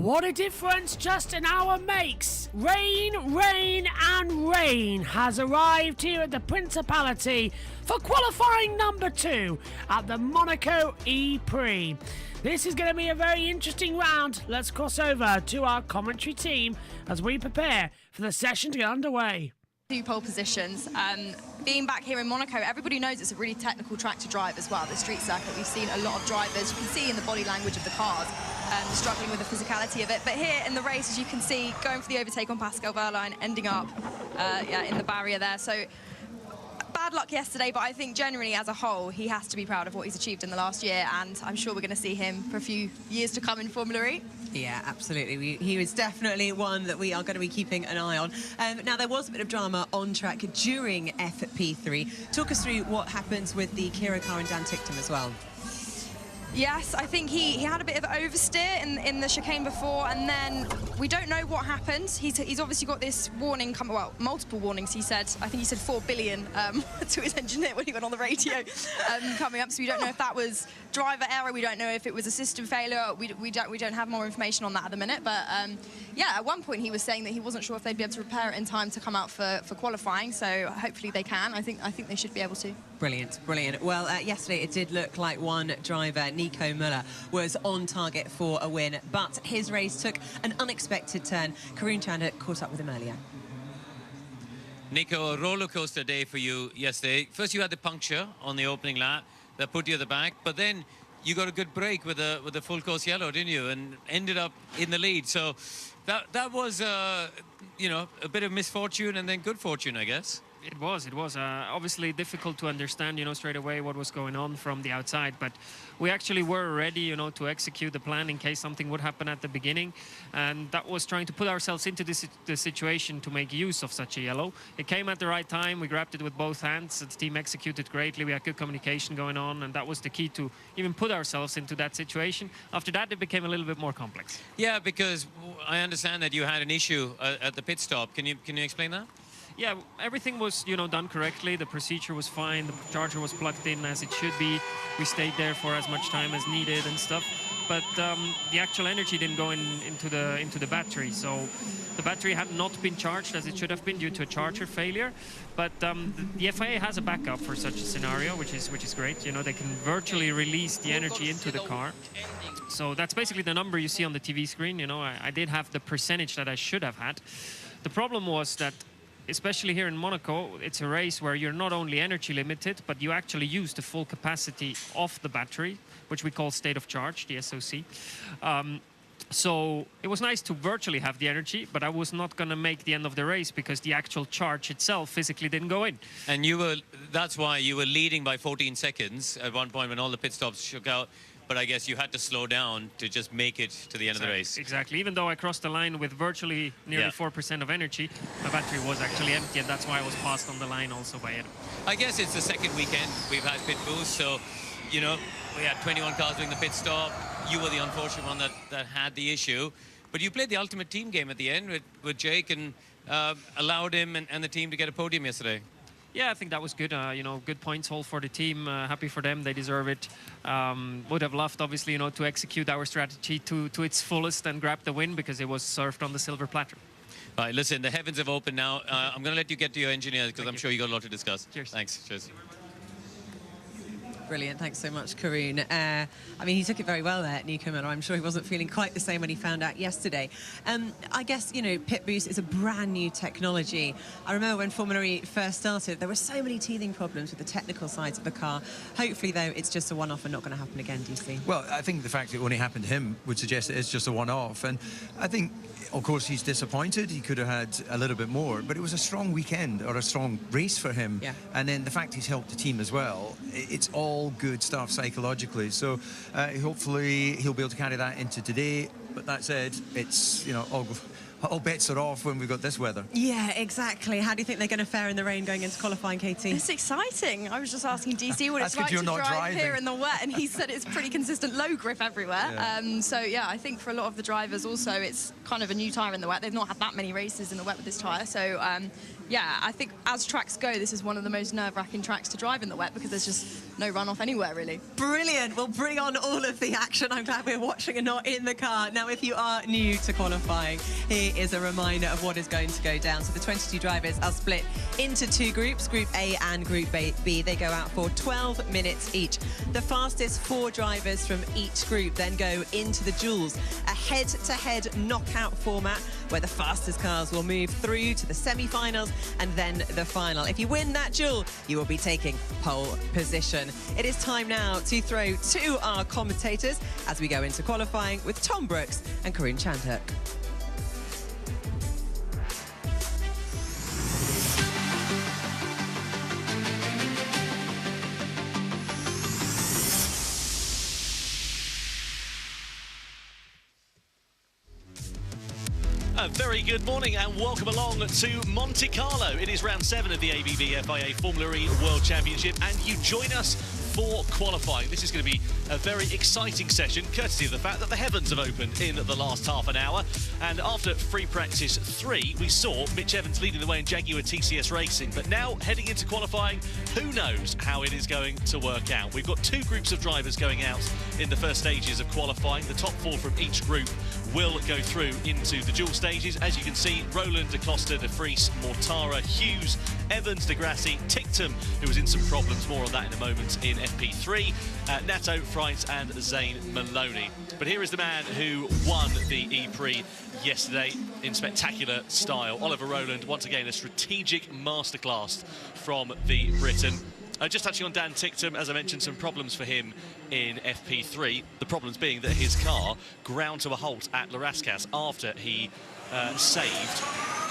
What a difference just an hour makes! Rain, rain and rain has arrived here at the Principality for qualifying number 2 at the Monaco E-Prix. This is going to be a very interesting round. Let's cross over to our commentary team as we prepare for the session to get underway. 2 pole positions. Being back here in Monaco, everybody knows it's a really technical track to drive as well, the street circuit. We've seen a lot of drivers, you can see in the body language of the cars, struggling with the physicality of it. But here in the race, as you can see, going for the overtake on Pascal Wehrlein, ending up in the barrier there. So bad luck yesterday, but I think generally as a whole, he has to be proud of what he's achieved in the last year, and I'm sure we're going to see him for a few years to come in Formula E. Yeah, absolutely. He was definitely one that we are going to be keeping an eye on. Now, there was a bit of drama on track during FP3. Talk us through what happens with the Kiro car and Dan Ticktum as well. Yes, I think he had a bit of oversteer in the chicane before, and then we don't know what happened. He's obviously got this warning coming, well, multiple warnings, he said. I think he said 4 billion to his engineer when he went on the radio coming up, so we don't know if that was driver error, we don't know if it was a system failure, we don't have more information on that at the minute, but yeah, at one point he was saying that he wasn't sure if they'd be able to repair it in time to come out for qualifying, so hopefully they can. I think they should be able to. Brilliant, brilliant. Well, yesterday it did look like one driver, Nico Müller, was on target for a win, but his race took an unexpected turn. Karun Chanda caught up with him earlier. Nico, a roller coaster day for you yesterday. First you had the puncture on the opening lap that put you at the back, but then you got a good break with a full course yellow, didn't you? And ended up in the lead. So that was you know, a bit of misfortune and then good fortune, I guess. It was obviously difficult to understand, you know, straight away what was going on from the outside, but we actually were ready, you know, to execute the plan in case something would happen at the beginning, and that was trying to put ourselves into the situation to make use of such a yellow. It came at the right time, we grabbed it with both hands, the team executed greatly, we had good communication going on, and that was the key to even put ourselves into that situation. After that, it became a little bit more complex. Yeah, because I understand that you had an issue at the pit stop. Can you explain that? Yeah, everything was, you know, done correctly. The procedure was fine. The charger was plugged in as it should be. We stayed there for as much time as needed and stuff. But the actual energy didn't go into the battery. So the battery had not been charged as it should have been due to a charger failure. But the FIA has a backup for such a scenario, which is great. You know, they can virtually release the energy into the car. So that's basically the number you see on the TV screen. You know, I did have the percentage that I should have had. The problem was that, especially here in Monaco, it's a race where you're not only energy limited, but you actually use the full capacity of the battery, which we call state of charge, the SOC. So it was nice to virtually have the energy, but I was not going to make the end of the race because the actual charge itself physically didn't go in. And that's why you were leading by 14 seconds at one point when all the pit stops shook out. But I guess you had to slow down to just make it to the end of the race. Exactly. Even though I crossed the line with virtually nearly 4% of energy, my battery was actually empty, and that's why I was passed on the line also by it. I guess it's the second weekend we've had pit boost, so, you know, we had 21 cars doing the pit stop. You were the unfortunate one that had the issue. But you played the ultimate team game at the end with Jake and allowed him and the team to get a podium yesterday. Yeah, I think that was good. You know, good points haul for the team. Happy for them. They deserve it. Would have loved, obviously, you know, to execute our strategy to its fullest and grab the win because it was served on the silver platter. All right, listen, the heavens have opened now. I'm going to let you get to your engineer because I'm sure you got a lot to discuss. Cheers. Thanks. Cheers. Brilliant, thanks so much, Karun. I mean, he took it very well there, Nico Müller. I'm sure he wasn't feeling quite the same when he found out yesterday. I guess, you know, pit boost is a brand new technology. I remember when Formula E first started, there were so many teething problems with the technical sides of the car. Hopefully, though, it's just a one-off and not going to happen again, DC. Well, I think the fact it only happened to him would suggest it's just a one-off. And I think, of course, he's disappointed. He could have had a little bit more, but it was a strong weekend or a strong race for him. Yeah. And then the fact he's helped the team as well, it's all good stuff psychologically. So hopefully he'll be able to carry that into today. But that said, it's, you know, all bets are off when we've got this weather. Yeah, exactly. How do you think they're going to fare in the rain going into qualifying, Katie? It's exciting. I was just asking DC what it's like to drive here in the wet, and he said it's pretty consistent low grip everywhere. Yeah. So yeah, I think for a lot of the drivers also it's kind of a new tyre in the wet. They've not had that many races in the wet with this tyre. So yeah, I think as tracks go, this is one of the most nerve-wracking tracks to drive in the wet because there's just no runoff anywhere, really. Brilliant. We'll bring on all of the action. I'm glad we're watching and not in the car. Now, if you are new to qualifying, here is a reminder of what is going to go down. So the 22 drivers are split into 2 groups, Group A and Group B. They go out for 12 minutes each. The fastest 4 drivers from each group then go into the duels, a head-to-head knockout format where the fastest cars will move through to the semi-finals and then the final. If you win that duel, you will be taking pole position. It is time now to throw to our commentators as we go into qualifying with Tom Brooks and Karun Chandhok. A very good morning and welcome along to Monte Carlo. It is round 7 of the ABB FIA Formula E World Championship and you join us for qualifying. This is going to be a very exciting session, courtesy of the fact that the heavens have opened in the last half an hour. And after free practice 3, we saw Mitch Evans leading the way in Jaguar TCS Racing. But now, heading into qualifying, who knows how it is going to work out. We've got 2 groups of drivers going out in the first stages of qualifying. The top 4 from each group will go through into the dual stages. As you can see, Roland, Acosta, De Vries, Mortara, Hughes, Evans, De Grassi, Ticktum, who was in some problems, more on that in a moment, in FP3, Nato, Freitz and Zane Maloney. But here is the man who won the E-Prix yesterday in spectacular style. Oliver Roland, once again, a strategic masterclass from the Briton. Just touching on Dan Ticktum, as I mentioned, some problems for him in FP3. The problems being that his car ground to a halt at La Rascasse after he saved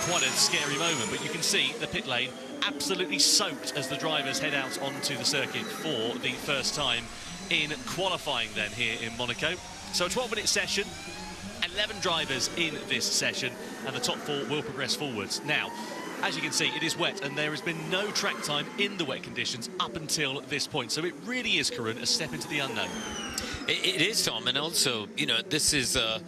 quite a scary moment. But you can see the pit lane absolutely soaked as the drivers head out onto the circuit for the first time in qualifying then here in Monaco. So a 12-minute session, 11 drivers in this session, and the top 4 will progress forwards. Now, as you can see, it is wet, and there has been no track time in the wet conditions up until this point. So it really is, Karun, a step into the unknown. It is, Tom, and also, you know, this is a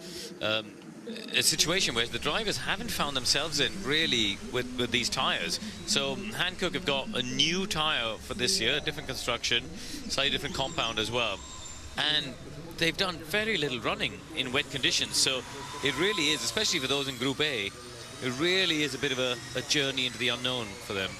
situation where the drivers haven't found themselves in, really, with these tyres. So Hankook have got a new tyre for this year, different construction, slightly different compound as well. And they've done very little running in wet conditions. So it really is, especially for those in Group A, it really is a bit of a journey into the unknown for them.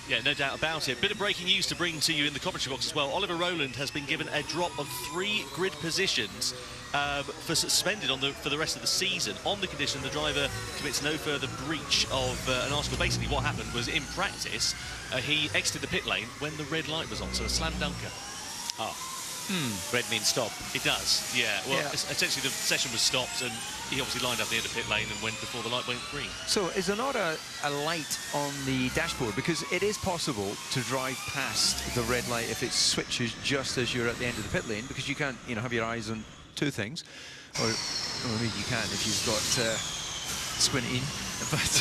Yeah, no doubt about it. Bit of breaking news to bring to you in the commentary box as well. Oliver Roland has been given a drop of 3 grid positions for suspended for the rest of the season on the condition the driver commits no further breach of an article. Basically what happened was in practice he exited the pit lane when the red light was on, so a slam dunker. Red means stop. It does, yeah. Well, essentially the session was stopped and he obviously lined up the end of pit lane and went before the light went green. So is there not a light on the dashboard? Because it is possible to drive past the red light if it switches just as you're at the end of the pit lane, because you can't, you know, have your eyes on 2 things. Or maybe you can if you've got squinting. But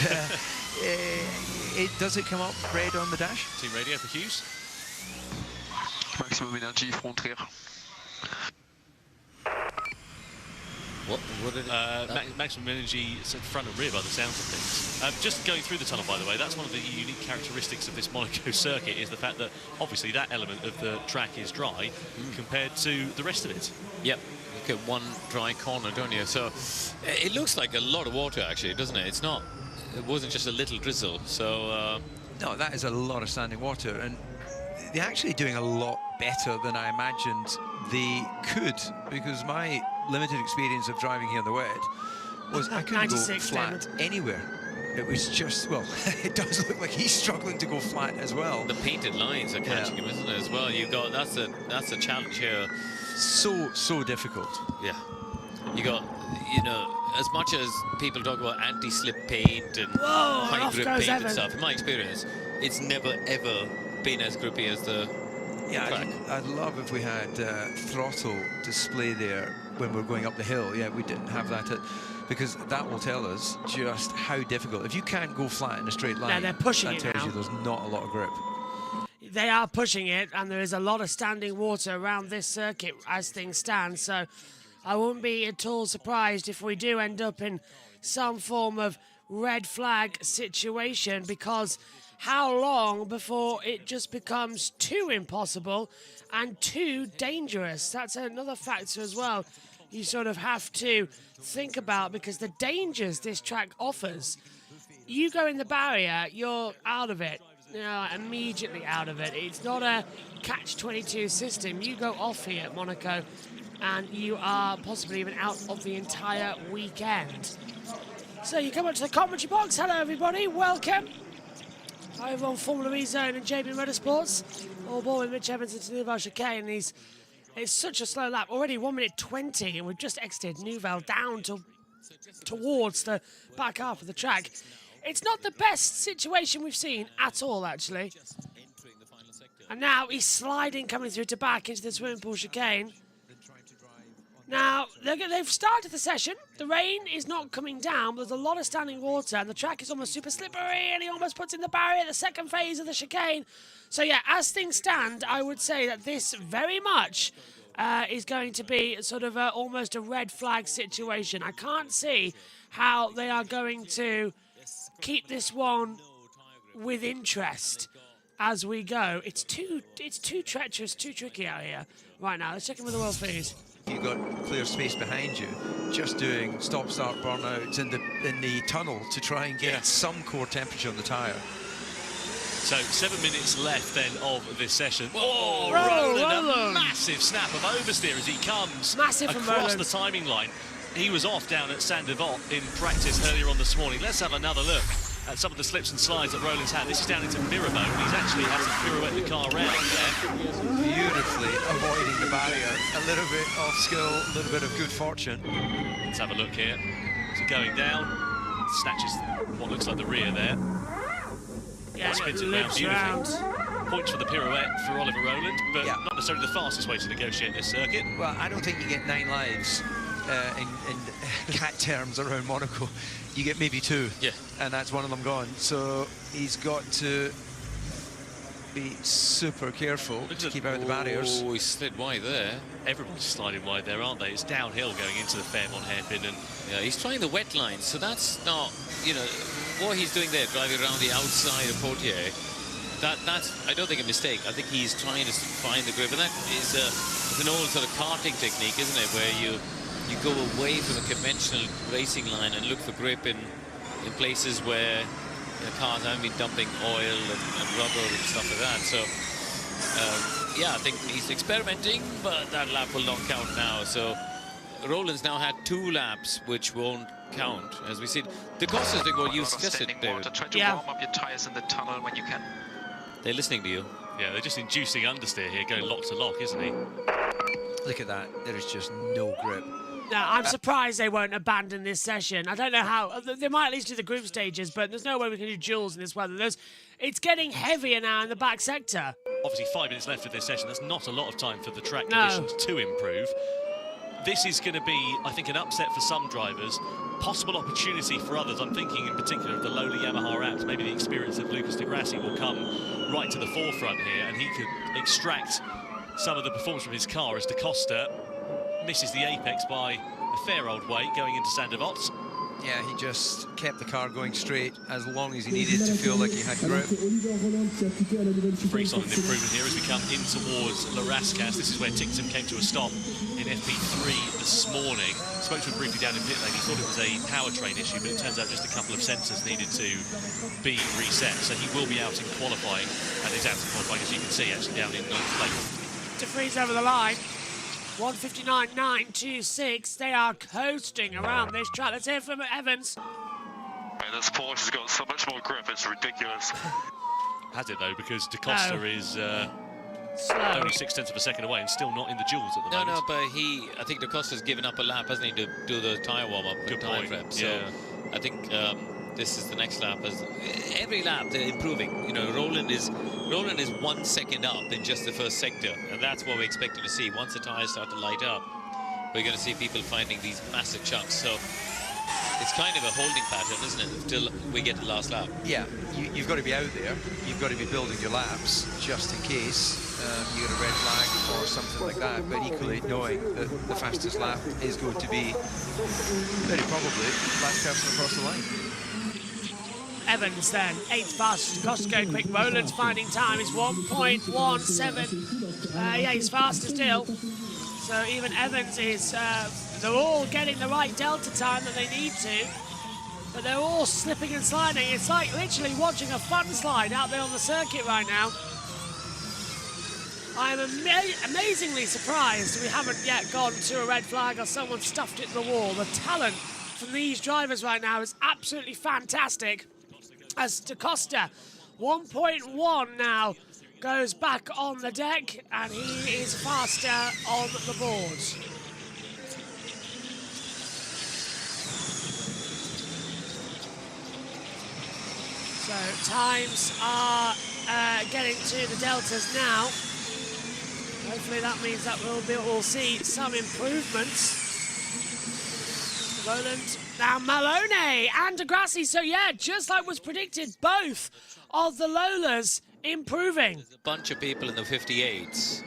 does it come up red on the dash? Team radio for Hughes. Maximum energy, front rear. What did it, maximum energy front and rear by the sounds of things. Just going through the tunnel, by the way, that's one of the unique characteristics of this Monaco circuit, is the fact that obviously that element of the track is dry compared to the rest of it. Yep. You get one dry corner, don't you? So it looks like a lot of water, actually, doesn't it? It's not. It wasn't just a little drizzle. So no, that is a lot of standing water, and they're actually doing a lot better than I imagined they could, because my limited experience of driving here in the wet was I couldn't go flat anywhere. It was just, well, it does look like he's struggling to go flat as well. The painted lines are catching him, isn't it, as well? You've got, that's a challenge here. So difficult. Yeah. You got, you know, as much as people talk about anti-slip paint and high grip paint and stuff, in my experience, it's never ever been as grippy as the track. I'd love if we had throttle display there when we're going up the hill. Yeah, we didn't have that because that will tell us just how difficult. If you can't go flat in a straight line, they're pushing that it tells now. you there's not a lot of grip. They are pushing it, and there is a lot of standing water around this circuit as things stand, so I wouldn't be at all surprised if we do end up in some form of red flag situation, because how long before it just becomes too impossible and too dangerous? That's another factor as well you sort of have to think about, because the dangers this track offers, you go in the barrier, you're out of it. You know, immediately out of it. It's not a catch-22 system. You go off here at Monaco and you are possibly even out of the entire weekend. So you come up to the commentary box. Hello everybody, welcome. Over on Formula E Zone and JB Motorsports. All aboard with Mitch Evans into Nouvelle Chicane, and it's such a slow lap. Already 1 minute 20, and we've just exited Nouvelle down towards the back half of the track. It's not the best situation we've seen at all, actually. And now he's sliding, coming through to back into the swimming pool chicane. Now, they've started the session. The rain is not coming down, but there's a lot of standing water, and the track is almost super slippery, and he almost puts in the barrier at the second phase of the chicane. So, yeah, as things stand, I would say that this very much is going to be sort of almost a red flag situation. I can't see how they are going to keep this one with interest as we go. It's too treacherous, too tricky out here right now. Let's check in with the world feed. You've got clear space behind you, just doing stop-start burnouts in the tunnel to try and get some core temperature on the tyre. So 7 minutes left then of this session. Oh, Roland, a massive snap of oversteer as he comes across the timing line. He was off down at Saint-Devote in practice earlier on this morning. Let's have another look at some of the slips and slides that Roland's had. This is down into Mirabeau, and he's actually had to pirouette the car around there. Beautifully avoiding the barrier. A little bit of skill, a little bit of good fortune. Let's have a look here. So going down, snatches what looks like the rear there. Yeah, spins it round beautifully. Points for the pirouette for Oliver Rowland, but not necessarily the fastest way to negotiate this circuit. Well, I don't think you get 9 lives in cat terms around Monaco. You get maybe 2, and that's one of them gone. So he's got to be super careful to keep out the barriers. Oh, he slid wide there. Everyone's sliding wide there, aren't they? It's downhill going into the Fairmont hairpin, and he's trying the wet line, so that's not, you know, what he's doing there, driving around the outside of Poitiers. That's, I don't think, a mistake. I think he's trying to find the grip, and that is an old sort of karting technique, isn't it, where you go away from a conventional racing line and look for grip in places where cars haven't been dumping oil and rubber and stuff like that. So, yeah, I think he's experimenting, but that lap will not count now. So, Roland's now had 2 laps, which won't count, as we see. The Costa's doing what you suggested, David. Try to warm up your tyres in the tunnel when you can. They're listening to you. Yeah, they're just inducing understeer here, going lock to lock, isn't he? Look at that. There is just no grip. No, I'm surprised they won't abandon this session. I don't know how. They might at least do the group stages, but there's no way we can do duels in this weather. It's getting heavier now in the back sector. Obviously, 5 minutes left of this session. That's not a lot of time for the track conditions to improve. This is going to be, I think, an upset for some drivers. Possible opportunity for others. I'm thinking in particular of the lowly Yamaha apps. Maybe the experience of Lucas de Grassi will come right to the forefront here, and he could extract some of the performance from his car as Da Costa misses the apex by a fair old weight going into Saint-Devote. Yeah, he just kept the car going straight as long as he needed to feel like he had grip. Pretty solid improvement here as we come in towards La Rascasse. This is where Ticktum came to a stop in FP3 this morning. Spoke to him briefly down in pit lane. He thought it was a powertrain issue, but it turns out just a couple of sensors needed to be reset. So he will be out in qualifying, and he's out in qualifying, as you can see, actually down in ninth place. De Vries over the line. 1:59.926. They are coasting around this track. Let's hear from Evans. Man, this Porsche has got so much more grip, it's ridiculous. Has it though? Because Da Costa is only 0.6 of a second away and still not in the duels at the moment. No, but I think Da Costa's given up a lap, hasn't he, to do the tyre warm-up. Good time point. So I think this is the next lap. Every lap they're improving. You know, Roland is 1 second up in just the first sector, and that's what we're expecting to see once the tyres start to light up. we're going to see people finding these massive chunks. So it's kind of a holding pattern, isn't it, until we get to the last lap? Yeah, you've got to be out there. You've got to be building your laps just in case you get a red flag or something like that. But equally, knowing that the fastest lap is going to be very probably last person across the line. Evans then, 8th fastest. DaCosta going quick. Rowland's finding time is 1.17. Yeah, he's faster still. So even Evans is, they're all getting the right delta time that they need to, but they're all slipping and sliding. It's like literally watching a fun slide out there on the circuit right now. I'm amazingly surprised we haven't yet gone to a red flag or someone stuffed it in the wall. The talent from these drivers right now is absolutely fantastic. As DaCosta, 1.1 now, goes back on the deck, and he is faster on the boards. So times are getting to the deltas now. Hopefully that means that we'll see some improvements. Rowland, now Maloney and Degrassi. So yeah, just like was predicted, both of the Lolas improving. There's a bunch of people in the 58s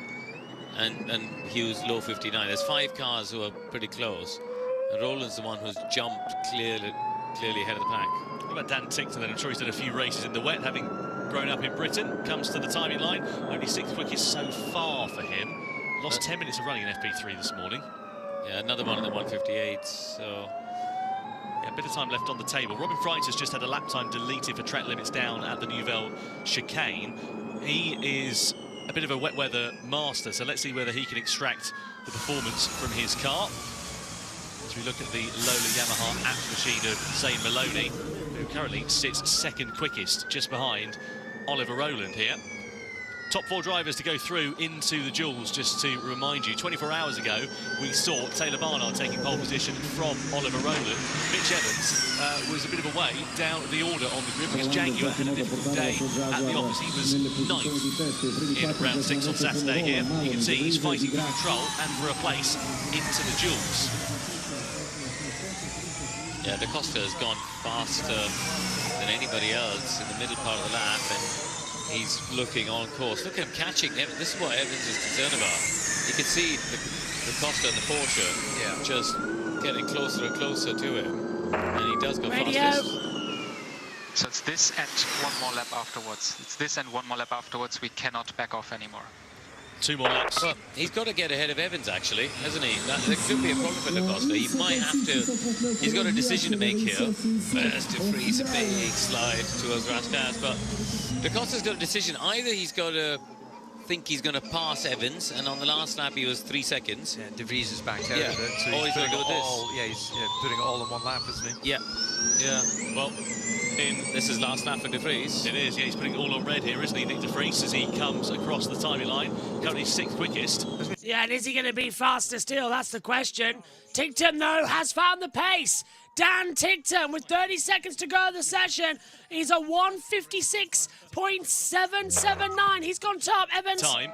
and Hughes low 59. There's 5 cars who are pretty close. And Rowland's the one who's jumped clearly ahead of the pack. What about Dan Tickton then? I'm sure he's done a few races in the wet, having grown up in Britain. Comes to the timing line. Only 6th quickest so far for him. Lost 10 minutes of running in FP3 this morning. Yeah, another one in the 158. So yeah, a bit of time left on the table. Robin Freitas has just had a lap time deleted for track limits down at the Nouvelle chicane. He is a bit of a wet weather master, so let's see whether he can extract the performance from his car. As we look at the Lola Yamaha app machine of Zane Maloney, who currently sits 2nd quickest, just behind Oliver Rowland here. Top 4 drivers to go through into the duels, just to remind you. 24 hours ago, we saw Taylor Barnard taking pole position from Oliver Rowland. Mitch Evans was a bit of a way down the order on the grid because Jaguar had a difficult day at the office. He was 9th in round 6 on Saturday here. You can see he's fighting for control and for a place into the duels. yeah, DaCosta has gone faster than anybody else in the middle part of the lap, and he's looking on course. Look at him catching Evans. This is what Evans is concerned about. You can see DaCosta and the Porsche just getting closer and closer to him, and he does go fastest. So it's this and one more lap afterwards. It's this and one more lap afterwards. We cannot back off anymore. 2 more laps. Well, he's got to get ahead of Evans, actually, hasn't he? That could be a problem for DaCosta. He might have to. He's got a decision to make here. First to freeze a big slide towards Raskas, but DaCosta's got a decision. Either he's got to think he's going to pass Evans, and on the last lap he was 3 seconds. Yeah, De Vries is back out of it. So or he's going to go with this. Yeah, he's putting it all in one lap, isn't he? Yeah. Yeah. Well, this is last lap for De Vries. It is, yeah, he's putting it all on red here, isn't he, Nick De Vries, as he comes across the timing line. Currently 6th quickest. Yeah, and is he going to be faster still? That's the question. Tickton, though, has found the pace. Dan Tickton, with 30 seconds to go of the session, he's a 1:56.779. He's gone top. Evans. Time.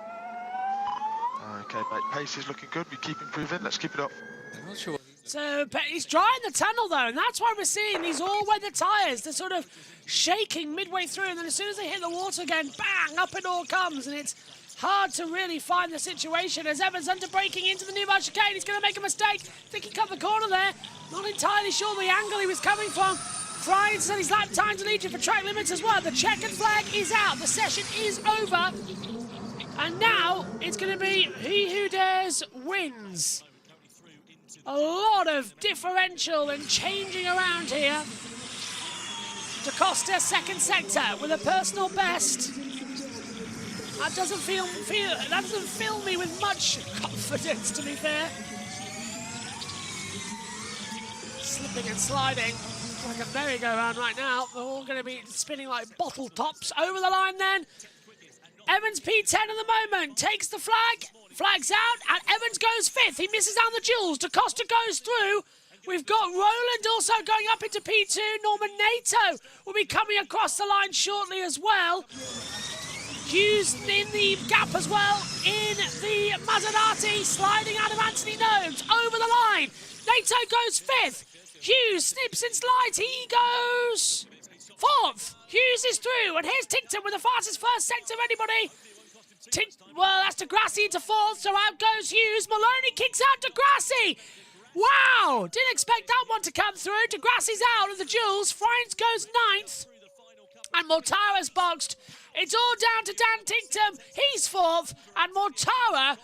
Okay, mate, pace is looking good. We keep improving. Let's keep it up. I'm not sure. So he's dry in the tunnel, though, and that's why we're seeing these all-weather tyres. They're sort of shaking midway through, and then as soon as they hit the water again, bang, up it all comes, and it's hard to really find the situation as Evans under-braking into the Nouvelle chicane. He's going to make a mistake. I think he cut the corner there. Not entirely sure the angle he was coming from. Fries said his lap time deleted for track limits as well. The checkered flag is out. The session is over. And now it's going to be he who dares wins. A lot of differential and changing around here. DaCosta, 2nd sector with a personal best. That doesn't fill me with much confidence, to be fair. Slipping and sliding like a merry-go-round right now. They're all going to be spinning like bottle tops. Over the line then. Evans P10 at the moment, takes the flag, flags out, and Evans goes 5th. He misses out on the duels. DaCosta goes through. We've got Rowland also going up into P2. Norman Nato will be coming across the line shortly as well. Hughes in the gap as well in the the Maserati, sliding out of Anthony Nogues, over the line. Nato goes 5th. Hughes snips and slides. He goes 4th. Hughes is through, and here's Tinkton with the fastest first sector of anybody. Well, that's Degrassi into 4th, so out goes Hughes. Maloney kicks out Degrassi. Wow, didn't expect that one to come through. Degrassi's out of the duels. Frines goes 9th, and Mortara's boxed. It's all down to Dan Tinkton. He's 4th, and Mortara,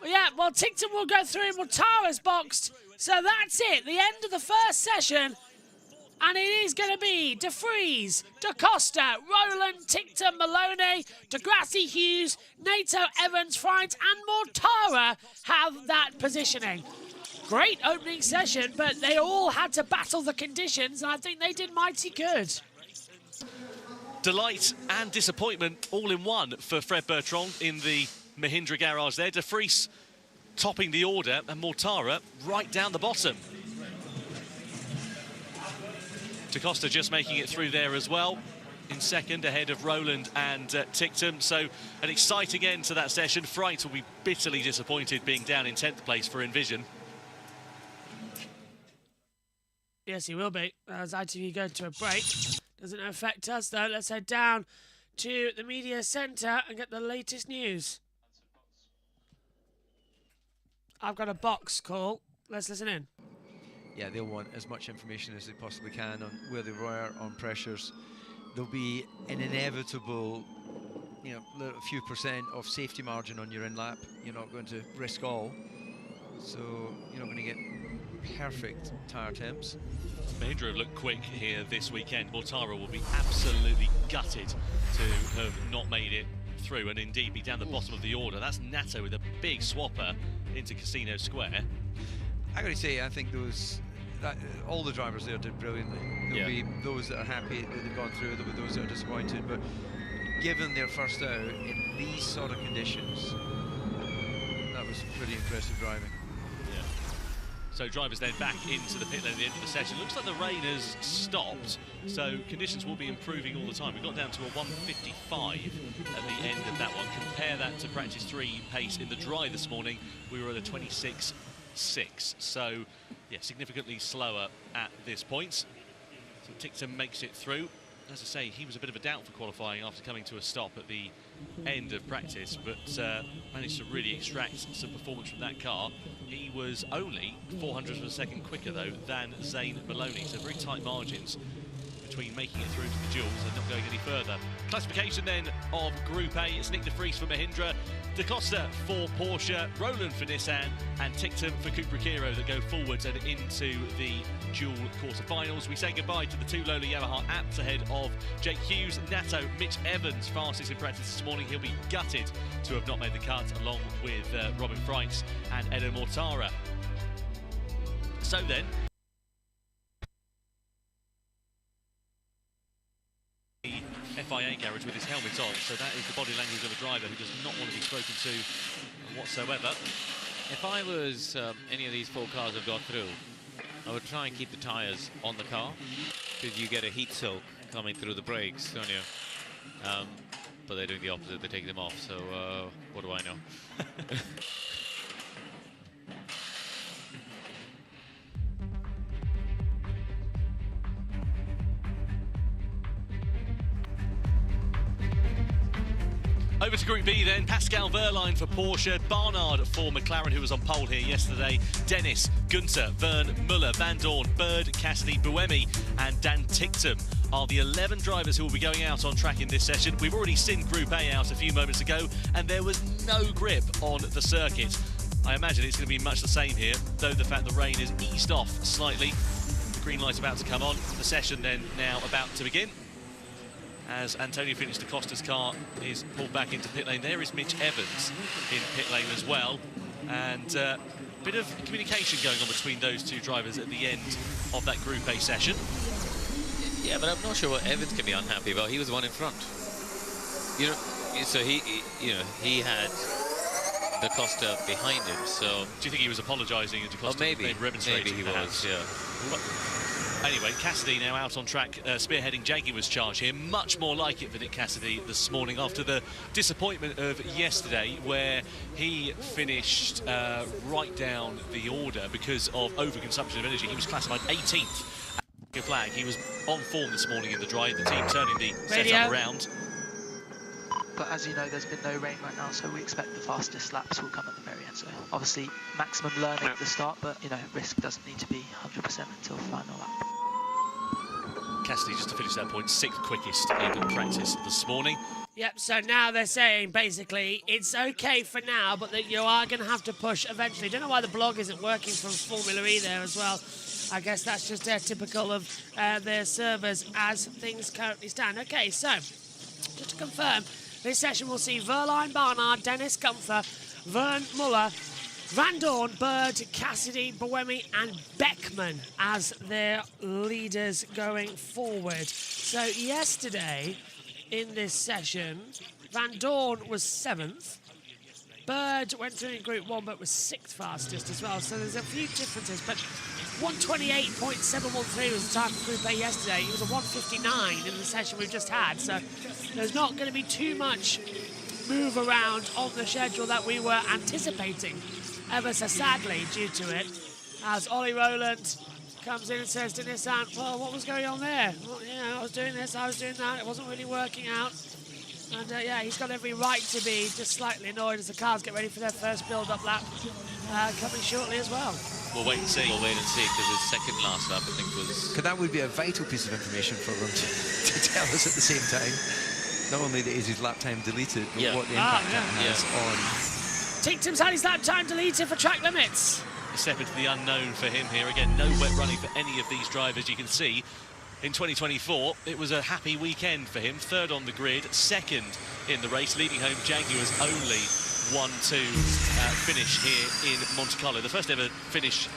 yeah, well, Tinkton will go through, and Mortara's boxed. So that's it, the end of the first session. And it is going to be De Vries, Da Costa, Rowland, Tinkton, Maloney, Degrassi, Hughes, Nato, Evans, Frines, and Mortara have that positioning. Great opening session, but they all had to battle the conditions, and I think they did mighty good. Delight and disappointment all in one for Fred Bertrand in the Mahindra garage there. De Vries topping the order, and Mortara right down the bottom. Da Costa just making it through there as well, in second, ahead of Rowland and Tinkton. So an exciting end to that session. Fright will be bitterly disappointed being down in 10th place for Envision. Yes, he will be. As ITV go to a break. Doesn't affect us, though. Let's head down to the media centre and get the latest news. I've got a box call. Let's listen in. Yeah, they'll want as much information as they possibly can on where they were, on pressures. There'll be an inevitable, you know, few percent of safety margin on your in-lap. You're not going to risk all. So you're not going to get perfect tyre temps. Mahindra have looked quick here this weekend. Mortara will be absolutely gutted to have not made it through and indeed be down the bottom of the order. That's Nato with a big swapper into Casino Square. I got to say, I think all the drivers there did brilliantly. There'll be those that are happy that they've gone through, there'll be those that are disappointed, but given their first out in these sort of conditions, that was pretty impressive driving. Yeah. So drivers then back into the pit lane at the end of the session. Looks like the rain has stopped, so conditions will be improving all the time. We got down to a 1:55 at the end of that one. Compare that to practice 3 pace in the dry this morning. We were at a 26.6, so yeah, significantly slower at this point. So Tinkton makes it through. As I say, he was a bit of a doubt for qualifying after coming to a stop at the end of practice, but managed to really extract some performance from that car. He was only 400ths of a second quicker, though, than Zane Maloney, so very tight margins between making it through to the duels and not going any further. Classification then of Group A, it's Nick De Vries for Mahindra, Da Costa for Porsche, Rowland for Nissan, and Tinkton for Cupra Kiro that go forwards and into the dual quarterfinals. We say goodbye to the 2 Lola Yamaha apps ahead of Jake Hughes, Nato, Mitch Evans, fastest in practice this morning. He'll be gutted to have not made the cut, along with Robin Freitz and Edo Mortara. So then, FIA garage with his helmet on, so that is the body language of a driver who does not want to be spoken to whatsoever. If I was any of these 4 cars have got through, I would try and keep the tyres on the car, because you get a heat soak coming through the brakes, don't you? But they're doing the opposite, they take them off, so what do I know? Over to Group B then, Pascal Wehrlein for Porsche, Barnard for McLaren, who was on pole here yesterday, Dennis, Günther, Verne, Muller, Van Dorn, Bird, Cassidy, Buemi and Dan Tinkton are the 11 drivers who will be going out on track in this session. We've already seen Group A out a few moments ago and there was no grip on the circuit. I imagine it's going to be much the same here, though the fact the rain has eased off slightly. The green light's about to come on, the session then now about to begin. As Antonio finished Da Costa's car is pulled back into pit lane. There is Mitch Evans in pit lane as well. And a bit of communication going on between those 2 drivers at the end of that Group A session. Yeah, but I'm not sure what Evans can be unhappy about. He was the one in front. You know, so he had Da Costa behind him, so... Do you think he was apologising to Da Costa? Oh, maybe he was, yeah. Anyway, Cassidy now out on track, spearheading Jaguar's charge here. Much more like it for Nick Cassidy this morning after the disappointment of yesterday, where he finished right down the order because of overconsumption of energy. He was classified 18th at the flag. He was on form this morning in the drive. The team turning the setup around. But as you know, there's been no rain right now, so we expect the fastest laps will come at the very end. So obviously, maximum learning at the start, but you know, risk doesn't need to be 100% until final lap. Cassidy, just to finish that point, 6th quickest in practice this morning. Yep, so now they're saying, basically, it's okay for now, but that you are going to have to push eventually. Don't know why the blog isn't working from Formula E there as well. I guess that's just typical of their servers as things currently stand. Okay, so, just to confirm, this session will see Verline, Barnard, Dennis Gunther, Vern Muller, Van Dorn, Bird, Cassidy, Boemi and Beckman as their leaders going forward. So yesterday in this session, Van Dorn was 7th. Bird went through in Group 1 but was 6th fastest as well. So there's a few differences, but 128.713 was the time for Group A yesterday. It was a 159 in the session we've just had. So there's not going to be too much move around on the schedule that we were anticipating, ever so sadly due to it. As Ollie Rowland comes in and says to Nissan, well, what was going on there? Well, you know, I was doing this, I was doing that, it wasn't really working out. And yeah, he's got every right to be just slightly annoyed as the cars get ready for their first build-up lap coming shortly as well. We'll wait and see. We'll wait and see, because his second last lap, I think, was... Because that would be a vital piece of information for them to tell us at the same time. Not only that is his lap time deleted, but what the impact that has on... Tinktum's had his lap time deleted for track limits. A step into the unknown for him here. Again, no wet running for any of these drivers. You can see in 2024, it was a happy weekend for him. 3rd on the grid, 2nd in the race, leading home Jaguar's only 1-2 finish here in Monte Carlo. The first ever finish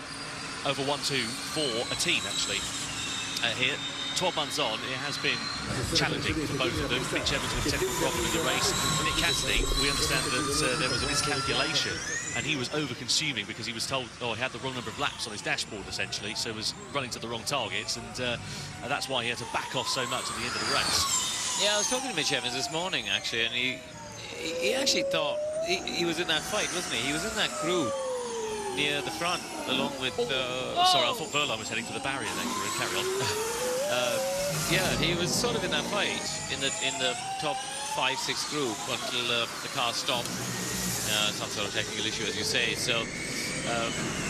over 1-2 for a team, actually, here. 12 months on, it has been challenging for both of them. Mitch Evans with a technical problem in the race. Nick Cassidy, we understand that there was a miscalculation and he was over-consuming because he was told, he had the wrong number of laps on his dashboard, essentially, so was running to the wrong targets, and that's why he had to back off so much at the end of the race. Yeah, I was talking to Mitch Evans this morning, actually, and he actually thought he was in that fight, wasn't he? He was in that group near the front, along with... Sorry, I thought Verline was heading for the barrier then. Carry on. Yeah, he was sort of in that fight in the top 5-6 group until the car stopped. Some sort of technical issue, as you say. So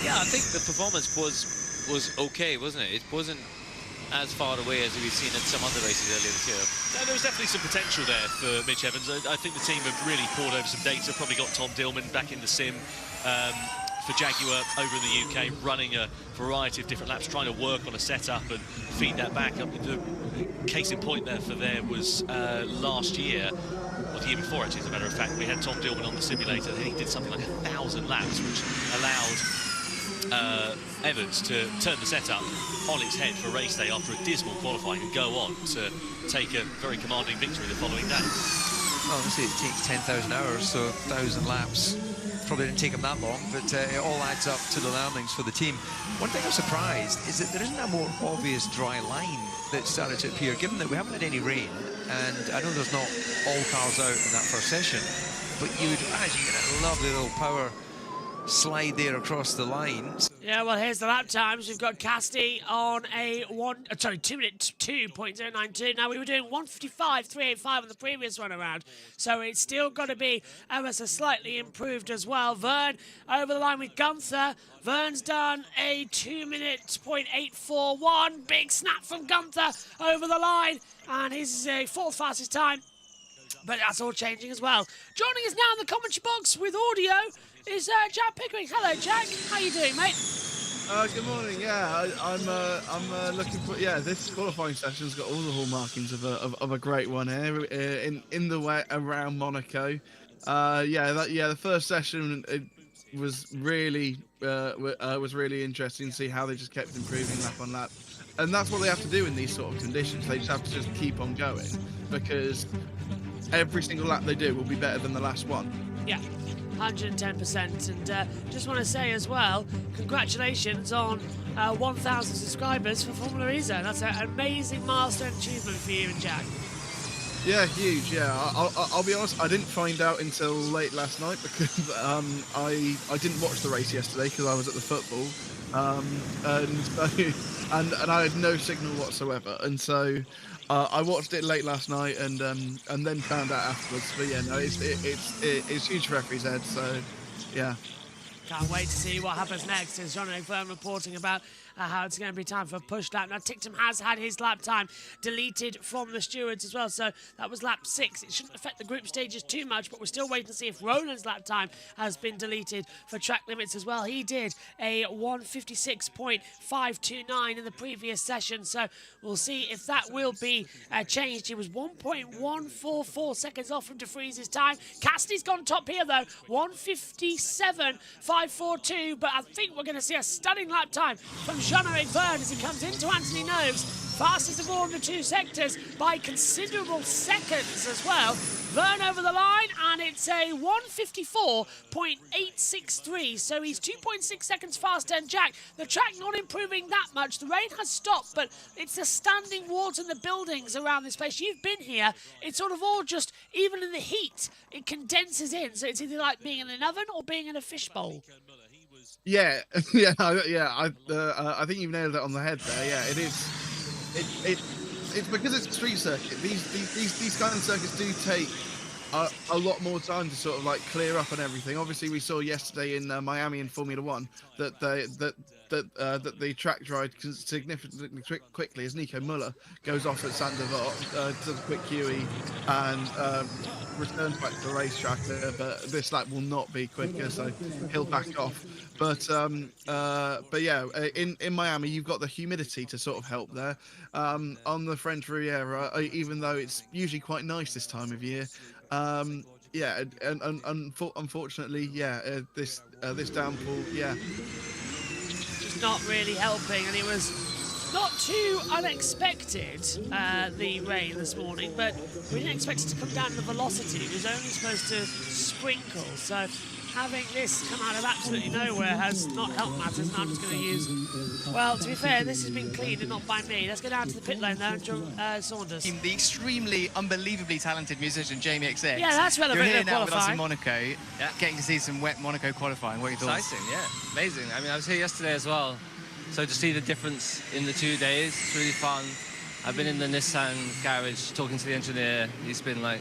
yeah, I think the performance was okay, wasn't it? It wasn't as far away as we've seen at some other races earlier this year. No, there was definitely some potential there for Mitch Evans. I think the team have really poured over some data. Probably got Tom Dillman back in the sim. For Jaguar over in the UK, running a variety of different laps, trying to work on a setup and feed that back up. The case in point there was last year, or the year before actually, as a matter of fact. We had Tom Dillman on the simulator, and he did something like 1,000 laps, which allowed Evans to turn the setup on its head for race day after a dismal qualifying and go on to take a very commanding victory the following day. Well, obviously it takes 10,000 hours, so 1,000 laps probably didn't take him that long, but it all adds up to the learnings for the team. One thing I'm surprised is that there isn't a more obvious dry line that started to appear, given that we haven't had any rain, and I know there's not all cars out in that first session, but you would imagine you get a lovely little power slide there across the line. Yeah, well, here's the lap times. We've got Cassidy on a 2-minute 2.092. Now, we were doing 1:55.385 on the previous run around, so it's still got to be ever so slightly improved as well. Vern over the line with Gunther. Vern's done a 2-minute 0.841. Big snap from Gunther over the line, and his 4th fastest time. But that's all changing as well. Joining us now in the commentary box with audio is Jack Pickering. Hello, Jack. How you doing, mate? Good morning. Yeah, I'm looking for. Yeah, this qualifying session's got all the hallmarkings of a great one here in the way around Monaco. The first session was really interesting to see how they just kept improving lap on lap, and that's what they have to do in these sort of conditions. They just have to just keep on going, because every single lap they do will be better than the last one. Yeah. 110%. And just want to say as well, congratulations on 1,000 subscribers for Formula E Zone. That's an amazing milestone achievement for you and Jack. Yeah, huge. Yeah, I'll be honest. I didn't find out until late last night because I didn't watch the race yesterday because I was at the football, and I had no signal whatsoever, and so I watched it late last night and then found out afterwards. But yeah, no, it's huge for FBZ. So yeah. Can't wait to see what happens next. As John O'Flynn reporting about how it's going to be time for a push lap. Now, Tictum has had his lap time deleted from the stewards as well, so that was lap 6. It shouldn't affect the group stages too much, but we're still waiting to see if Roland's lap time has been deleted for track limits as well. He did a 1:56.529 in the previous session, so we'll see if that will be changed. He was 1.144 seconds off from De Vries's time. Cassidy's gone top here, though, 1:57.542, but I think we're going to see a stunning lap time from Jean-Eric Verne as he comes into Anthony Noves. Fastest of all in the 2 sectors by considerable seconds as well. Verne over the line, and it's a 1:54.863, so he's 2.6 seconds faster than Jack. The track not improving that much. The rain has stopped, but it's the standing water in the buildings around this place. You've been here. It's sort of all just, even in the heat, it condenses in, so it's either like being in an oven or being in a fishbowl. Yeah, I think you've nailed it on the head there. Yeah, it is. It's because it's a street circuit. These kind of circuits do take a lot more time to sort of like clear up and everything. Obviously, we saw yesterday in Miami in Formula One that the track dried significantly quickly as Nico Muller goes off at Sandoval, does a quick QE and returns back to the racetrack. But this lap will not be quicker, so he'll back off. But yeah, in Miami, you've got the humidity to sort of help there. On the French Riviera, even though it's usually quite nice this time of year, yeah, and unfortunately, yeah, this downpour, yeah, just not really helping, and it was not too unexpected, the rain this morning, but we didn't expect it to come down to the velocity. It was only supposed to sprinkle, so having this come out of absolutely nowhere has not helped matters, and I'm just going to use... Well, to be fair, this has been cleaned and not by me. Let's go down to the pit lane there, John Saunders. The extremely, unbelievably talented musician, Jamie XX. Yeah, that's relevant. You're here now with us in Monaco, getting to see some wet Monaco qualifying. What are your thoughts? Exciting, yeah. Amazing. I mean, I was here yesterday as well, so to see the difference in the 2 days, it's really fun. I've been in the Nissan garage talking to the engineer. He's been like...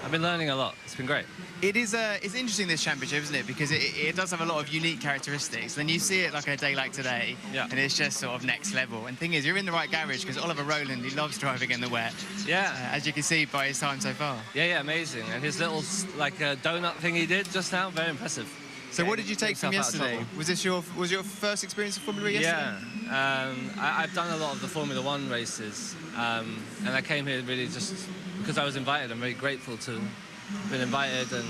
I've been learning a lot. It's been great. It is it's interesting, this championship, isn't it? Because it does have a lot of unique characteristics. Then you see it like a day like today, and it's just sort of next level. And the thing is, you're in the right garage because Oliver Rowland, he loves driving in the wet. Yeah. As you can see by his time so far. Yeah, amazing. And his little like donut thing he did just now, very impressive. So what did you take from yesterday? Was your first experience of Formula E yesterday? Yeah. I've done a lot of the Formula One races, and I came here really just because I was invited. I'm very grateful to have been invited and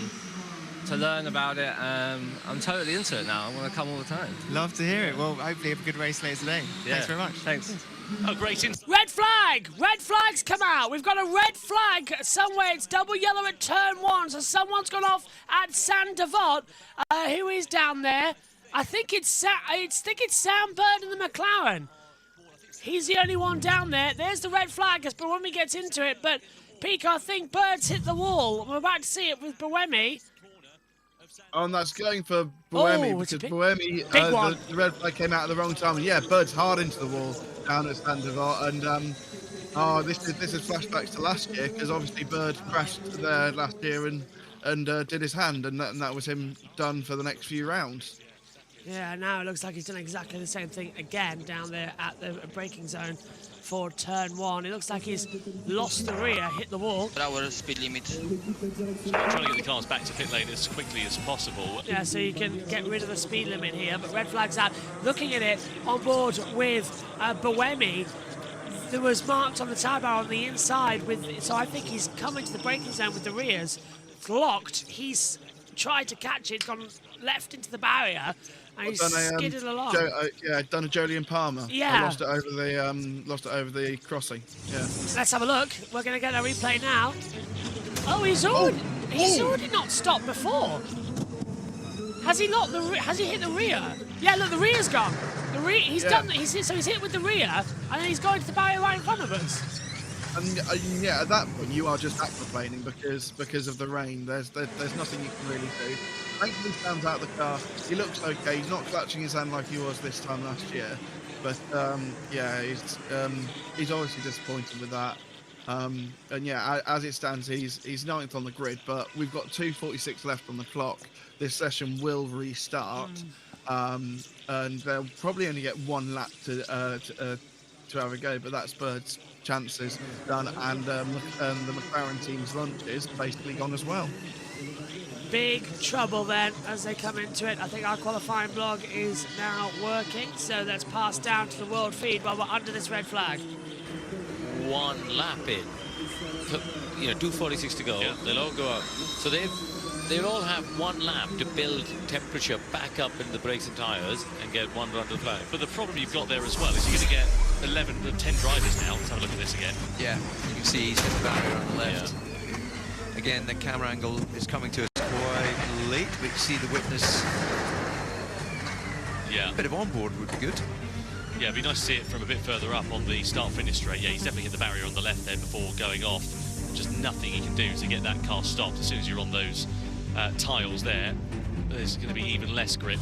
to learn about it. I'm totally into it now. I want to come all the time. Love to hear it. Well, hopefully have a good race later today. Yeah. Thanks very much. Thanks. Oh, great. Red flag! Red flag's come out. We've got a red flag somewhere. It's double yellow at turn 1, so someone's gone off at Saint-Devot. Who is down there? I think it's Sam Bird in the McLaren. He's the only one down there. There's the red flag as Buemi gets into it, but Peak, I think Bird's hit the wall. We're about to see it with Buemi. Oh, and that's going for Buemi because Buemi, the red flag came out at the wrong time. And yeah, Bird's hard into the wall down at Saint-Devot. And this is flashbacks to last year because obviously Bird crashed there last year and did his hand, and that was him done for the next few rounds. Yeah, now it looks like he's done exactly the same thing again down there at the braking zone for turn 1. It looks like he's lost the rear, hit the wall. Our speed limit. So we're trying to get the cars back to pit lane as quickly as possible. Yeah, so you can get rid of the speed limit here, but red flag's out. Looking at it, on board with Buemi, there was marks on the tyre bar on the inside, so I think he's coming to the braking zone with the rears. It's locked. He's tried to catch it, it's gone left into the barrier. And he's skidded along. Done a Jolyon Palmer. Yeah. Lost it over the crossing. Yeah. Let's have a look. We're going to get a replay now. Oh, he's already not stopped before. Has he locked the? Has he hit the rear? Yeah, look, the rear's gone. The rear. He's done. So he's hit with the rear, and then he's going to the barrier right in front of us. And yeah, at that point you are just aquaplaning because of the rain. There's nothing you can really do. Thankfully, Sam's out of the car. He looks okay. He's not clutching his hand like he was this time last year. But yeah, he's obviously disappointed with that. And yeah, as it stands, he's 9th on the grid. But we've got 2:46 left on the clock. This session will restart, and they'll probably only get one lap to have a go. But that's Bird's chances done, and the McLaren team's lunch is basically gone as well. Big trouble then as they come into it. I think our qualifying blog is now working, so let's pass down to the world feed while we're under this red flag. One lap in, 2:46 to go. Yeah. They'll all go up. So they'll all have one lap to build temperature back up in the brakes and tyres and get one run to the flag. But the problem you've got there as well is you're going to get 10 drivers now. Let's have a look at this again. Yeah, you can see he's hit the barrier on the left. Yeah. Again, the camera angle is coming to us quite late. We can see the witness. Yeah. A bit of onboard would be good. Yeah, it'd be nice to see it from a bit further up on the start-finish straight. Yeah, he's definitely hit the barrier on the left there before going off. Just nothing he can do to get that car stopped. As soon as you're on those tiles there, there's going to be even less grip.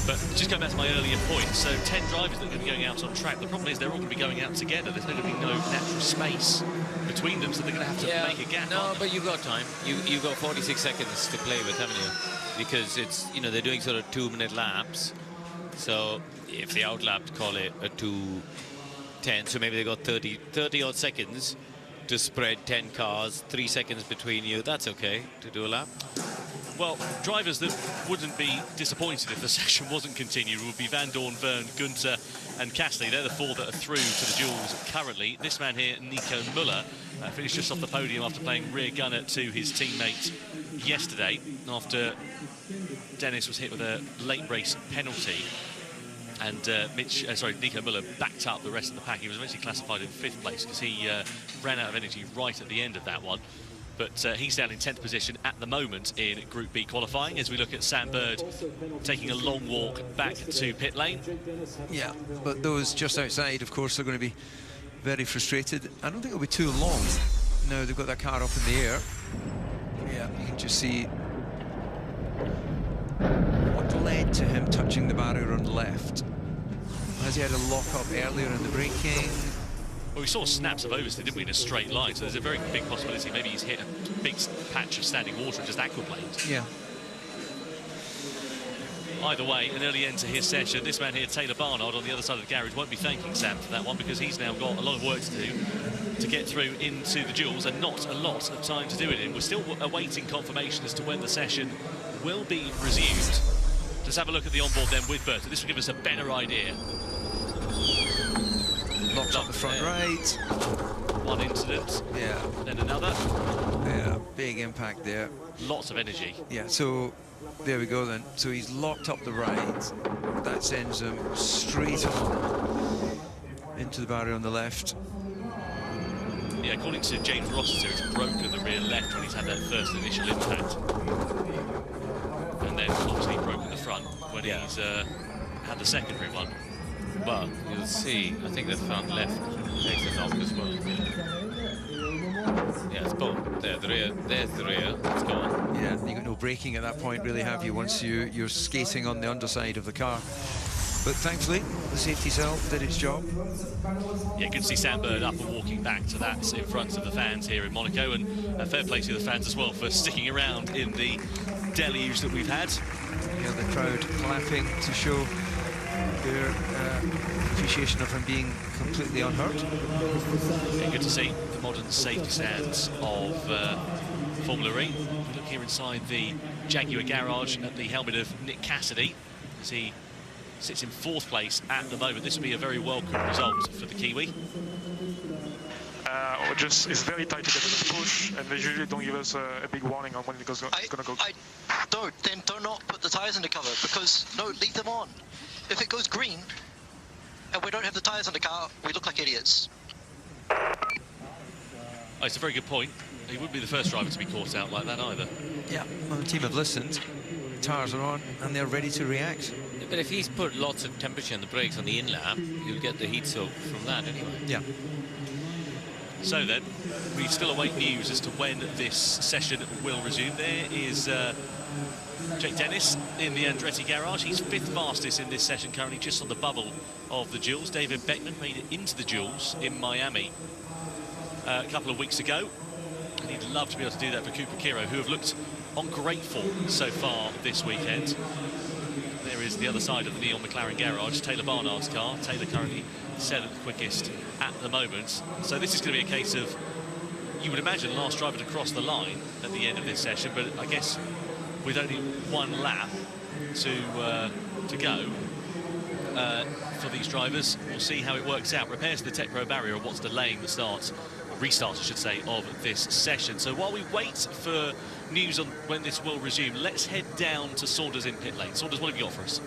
But just going back to my earlier point, so 10 drivers that are going to be going out on track. The problem is they're all going to be going out together. There's going to be no natural space between them, so they're going to have to make a gap. No, but you've got time. You've got 46 seconds to play with, haven't you? Because it's, they're doing sort of 2-minute laps. So if they outlapped, call it a 2:10, so maybe they got 30 odd seconds to spread 10 cars, 3 seconds between you. That's okay to do a lap. Well, drivers that wouldn't be disappointed if the session wasn't continued would be Van Dorn, Verne, Gunter and Cassidy. They're the 4 that are through to the duels currently. This man here, Nico Müller, finished just off the podium after playing rear gunner to his teammate yesterday after Dennis was hit with a late race penalty. And Nico Müller backed up the rest of the pack. He was eventually classified in 5th place because he ran out of energy right at the end of that one. But he's down in 10th position at the moment in Group B qualifying as we look at Sam Bird taking a long walk back to pit lane. Yeah, but those just outside, of course, are going to be very frustrated. I don't think it'll be too long. Now they've got that car up in the air. Yeah, you can just see what led to him touching the barrier on the left. Has he had a lock-up earlier in the braking? Well, we saw snaps of oversteer, didn't we, in a straight line, so there's a very big possibility maybe he's hit a big patch of standing water and just aquaplaned. Yeah. Either way, an early end to his session. This man here, Taylor Barnard, on the other side of the garage, won't be thanking Sam for that one because he's now got a lot of work to do to get through into the duels and not a lot of time to do it in. We're still awaiting confirmation as to when the session will be resumed. Let's have a look at the onboard then with Berta. This will give us a better idea. Locked up the front right. One incident. Yeah. Then another. Yeah, big impact there. Lots of energy. Yeah, so there we go then. So he's locked up the right. That sends him straight on into the barrier on the left. Yeah, according to James Rossiter, it's broken the rear left when he's had that first initial impact. And then obviously broken the front when he's had the secondary one. Well, you'll see, I think the front left takes a knock as well. Yeah, it's both. There, the rear, there's the rear, it's gone. Yeah, you got no braking at that point, really, have you, once you're skating on the underside of the car. But thankfully, the safety cell did its job. Yeah, good to see Sam Bird up and walking back to that in front of the fans here in Monaco, and a fair play to the fans as well for sticking around in the deluge that we've had. Yeah, the crowd clapping to show their appreciation of him being completely unhurt. Yeah, good to see the modern safety stands of Formula E. Look here inside the Jaguar garage at the helmet of Nick Cassidy as he sits in 4th place at the moment. This will be a very welcome result for the Kiwi. It's very tight to get to the push, and they usually don't give us a big warning on when it's going to go. Then do not put the tyres under cover, because, no, leave them on. If it goes green, and we don't have the tyres on the car, we look like idiots. Oh, it's a very good point. He wouldn't be the first driver to be caught out like that either. Yeah, well, the team have listened. tyres are on and they're ready to react. But if he's put lots of temperature on the brakes on the in-lap, you'll get the heat soak from that anyway. Yeah. So then, we still await news as to when this session will resume. There is Jake Dennis in the Andretti garage. He's 5th fastest in this session, currently just on the bubble of the duels. David Beckman made it into the duels in Miami a couple of weeks ago. And he'd love to be able to do that for Cooper Kiro, who have looked on great form so far this weekend. There is the other side of the Neil McLaren garage, Taylor Barnard's car. Taylor currently 7th quickest at the moment. So this is going to be a case of, you would imagine, last driver to cross the line at the end of this session, but I guess with only 1 lap to go for these drivers, we'll see how it works out. Repairs to the Tech Pro barrier are what's delaying the start, restart I should say, of this session. So while we wait for news on when this will resume, let's head down to Saunders in pit lane. Saunders, what have you got for us?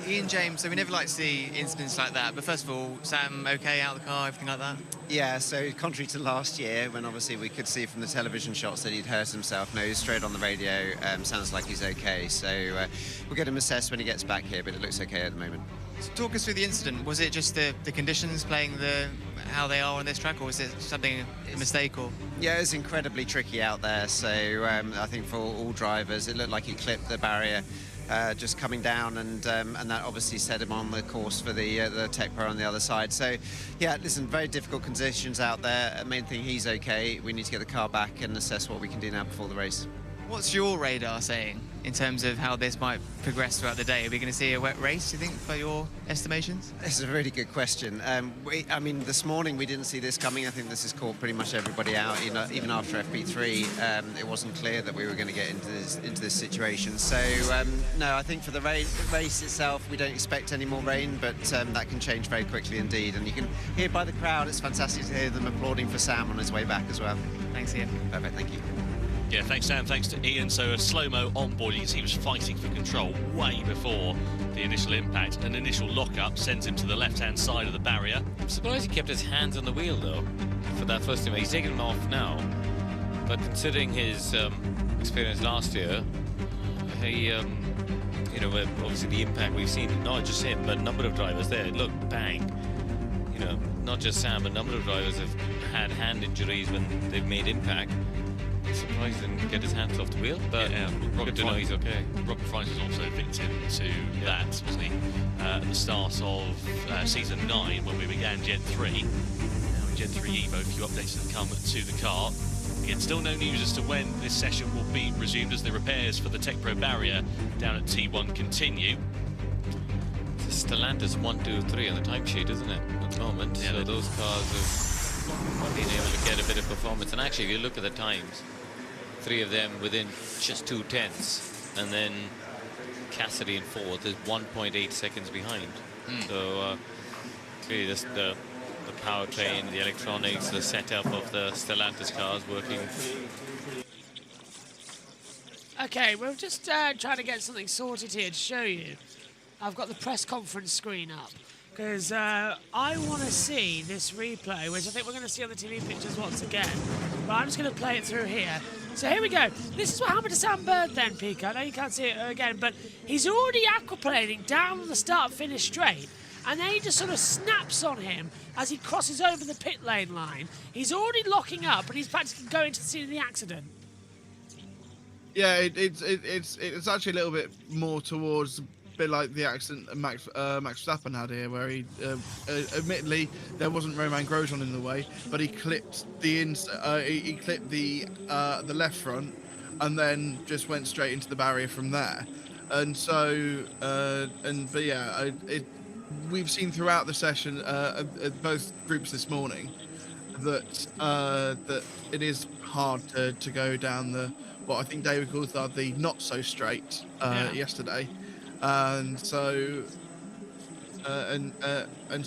Ian, James, so we never like to see incidents like that, but first of all, Sam okay out of the car, everything like that? Yeah, so contrary to last year, when obviously we could see from the television shots that he'd hurt himself, no, he's straight on the radio, sounds like he's okay, so we'll get him assessed when he gets back here, but it looks okay at the moment. So talk us through the incident. Was it just the conditions playing how they are on this track, or was it something, a mistake? Or Yeah, it's incredibly tricky out there, so I think for all drivers, it looked like he clipped the barrier just coming down, and that obviously set him on the course for the Tech Pro on the other side. So, yeah, listen, very difficult conditions out there. Main thing, he's okay. We need to get the car back and assess what we can do now before the race. what's your radar saying in terms of how this might progress throughout the day? Are we going to see a wet race, do you think, by your estimations? This is a really good question. I mean, this morning we didn't see this coming. I think this has caught pretty much everybody out. You know, even after FP3, it wasn't clear that we were going to get into this situation. So, no, I think for the race itself, we don't expect any more rain, but that can change very quickly indeed. And you can hear by the crowd, it's fantastic to hear them applauding for Sam on his way back as well. Thanks, Ian. Perfect, thank you. Yeah, thanks, Sam. Thanks to Ian. So a slow-mo onboard, you can see he was fighting for control way before the initial impact. An initial lock-up sends him to the left-hand side of the barrier. I'm surprised he kept his hands on the wheel, though, for that first time. He's taken them off now. But considering his experience last year, he, you know, obviously the impact we've seen, not just him, but a number of drivers there. Look, bang. You know, not just Sam, but a number of drivers have had hand injuries when they've made impact. Surprised he didn't get his hands off the wheel, but good to know he's okay. Robert Price was also a victim to that, wasn't he? At the start of season 9, when we began Gen 3. Now in Gen 3 Evo, a few updates have come to the car. Again, still no news as to when this session will be resumed as the repairs for the Tech Pro barrier down at T1 continue. It's Stellantis 1, 2, 3 on the timesheet, isn't it, at the moment? Yeah, so those cars have been able to get a bit of performance. And actually, if you look at the times, 3 of them within just 2 tenths, and then Cassidy in 4th is 1.8 seconds behind. So clearly the powertrain, the electronics, the setup of the Stellantis cars working. Okay, we're just trying to get something sorted here to show you. I've got the press conference screen up because I want to see this replay, which I think we're going to see on the TV pictures once again. But I'm just going to play it through here. So here we go. This is what happened to Sam Bird then, Pico. I know you can't see it again, but he's already aquaplaning down the start-finish straight, and then he just sort of snaps on him as he crosses over the pit lane line. He's already locking up, and he's practically going to the scene of the accident. Yeah, it's actually a little bit more towards a bit like the accident Max Verstappen had here, where he admittedly there wasn't Romain Grosjean in the way, but he clipped the the left front and then just went straight into the barrier from there. And so but yeah, we've seen throughout the session at both groups this morning that that it is hard to go down the what I think David calls the not so straight yesterday. And so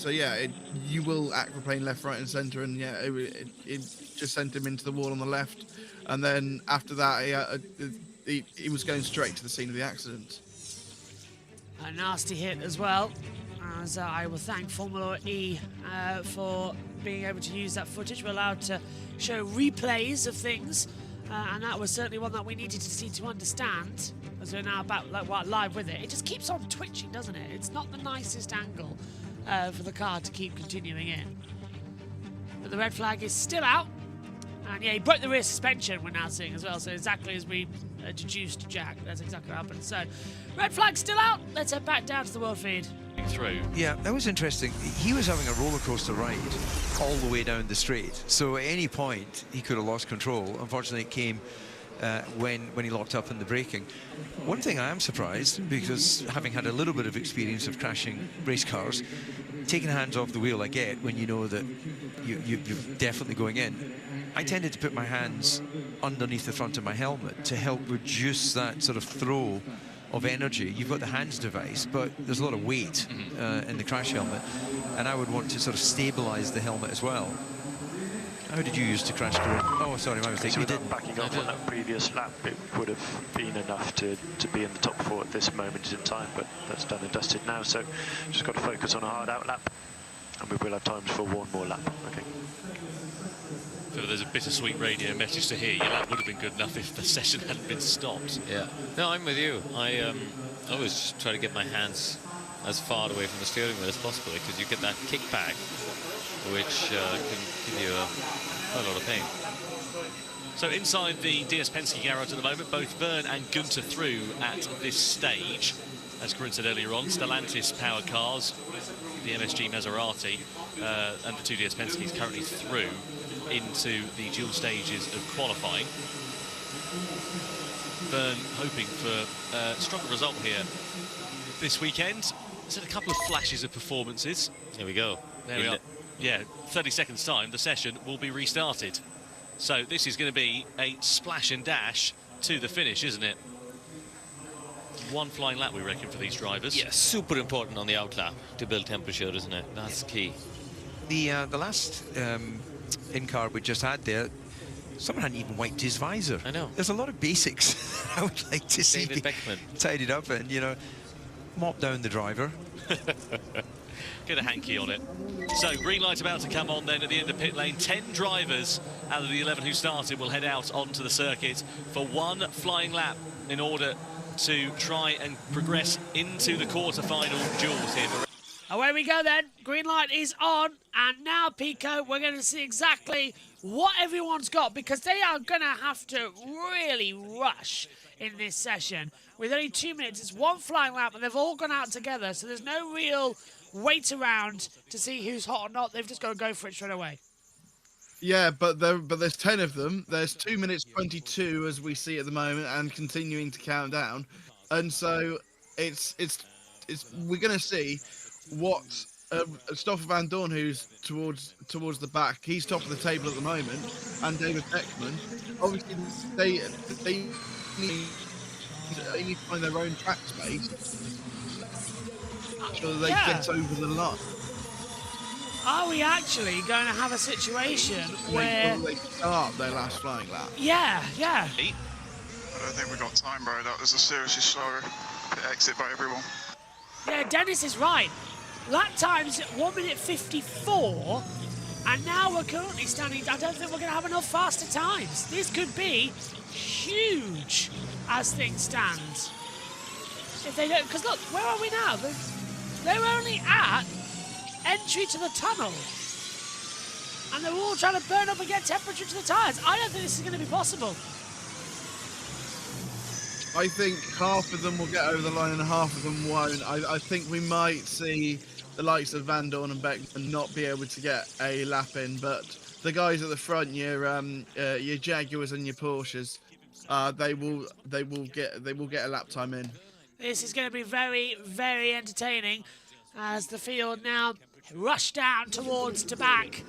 yeah, you will aquaplane left, right and centre, and yeah, it just sent him into the wall on the left, and then after that he was going straight to the scene of the accident. A nasty hit as well, as I will thank Formula E for being able to use that footage. We're allowed to show replays of things, and that was certainly one that we needed to see to understand, as we're now back live with it. It just keeps on twitching, doesn't it? It's not the nicest angle for the car to keep continuing in. But the red flag is still out. And yeah, he broke the rear suspension, we're now seeing as well. So exactly as we deduced Jack, that's exactly what happened. So red flag still out. Let's head back down to the world feed. Through. Yeah, that was interesting. He was having a roller coaster ride all the way down the straight. So at any point, he could have lost control. Unfortunately, it came when he locked up in the braking. One thing I am surprised, because having had a little bit of experience of crashing race cars, taking hands off the wheel I get when you know that you're definitely going in. I tended to put my hands underneath the front of my helmet to help reduce that sort of throw of energy. You've got the hands device, but there's a lot of weight in the crash helmet, and I would want to sort of stabilize the helmet as well. How did you use to crash, Corinne? Oh, sorry, my mistake. So You didn't. backing off on that previous lap, it would have been enough to be in the top 4 at this moment in time, but that's done and dusted now, so just got to focus on a hard out lap, and we will have times for one more lap. Okay. So there's a bittersweet radio message to hear. Your lap would have been good enough if the session hadn't been stopped. Yeah. No, I'm with you. I always just try to get my hands as far away from the steering wheel as possible, because you get that kickback, which can give you quite a lot of pain. So inside the DS Penske garage at the moment, both Vern and Gunter through at this stage. As Corinne said earlier on, Stellantis powered cars, the MSG Maserati, and the 2 DS Penske's currently through into the dual stages of qualifying. Vern hoping for a stronger result here this weekend. There's a couple of flashes of performances. Here we go. There we are. Yeah, 30 seconds time, the session will be restarted. So this is going to be a splash and dash to the finish, isn't it? One flying lap, we reckon, for these drivers. Yeah, super important on the outlap to build temperature, isn't it? That's key. The last in-car we just had there, someone hadn't even wiped his visor. I know. There's a lot of basics I would like to see David Beckman tidied up and, you know, mop down the driver. Get a hanky on it. So green light about to come on then at the end of pit lane. 10 drivers out of the 11 who started will head out onto the circuit for one flying lap in order to try and progress into the quarter-final duels here. Away we go then. Green light is on. And now, Pico, we're going to see exactly what everyone's got, because they are going to have to really rush in this session. With only 2 minutes, it's one flying lap, and they've all gone out together, so there's no real wait around to see who's hot or not. They've just got to go for it straight away. Yeah, but there's 10 of them. There's 2 minutes 22 as we see at the moment, and continuing to count down. And so we're going to see what Stoffel Van Dorn, who's towards the back, he's top of the table at the moment, and David Beckman. Obviously, they need to find their own track space so they get over the line. Are we actually going to have a situation where they start their last flying lap? Yeah. I don't think we got time, bro. That was a seriously slow exit by everyone. Yeah, Dennis is right. Lap time's 1 minute 54, and now we're currently standing. I don't think we're going to have enough faster times. This could be huge as things stand. If they don't, because look, where are we now? They're only at entry to the tunnel, and they're all trying to burn up and get temperature to the tyres. I don't think this is going to be possible. I think half of them will get over the line and half of them won't. I think we might see the likes of Van Dorn and Beckman not be able to get a lap in, but the guys at the front, your Jaguars and your Porsches, they will get a lap time in. This is going to be very, very entertaining as the field now rush down towards to back.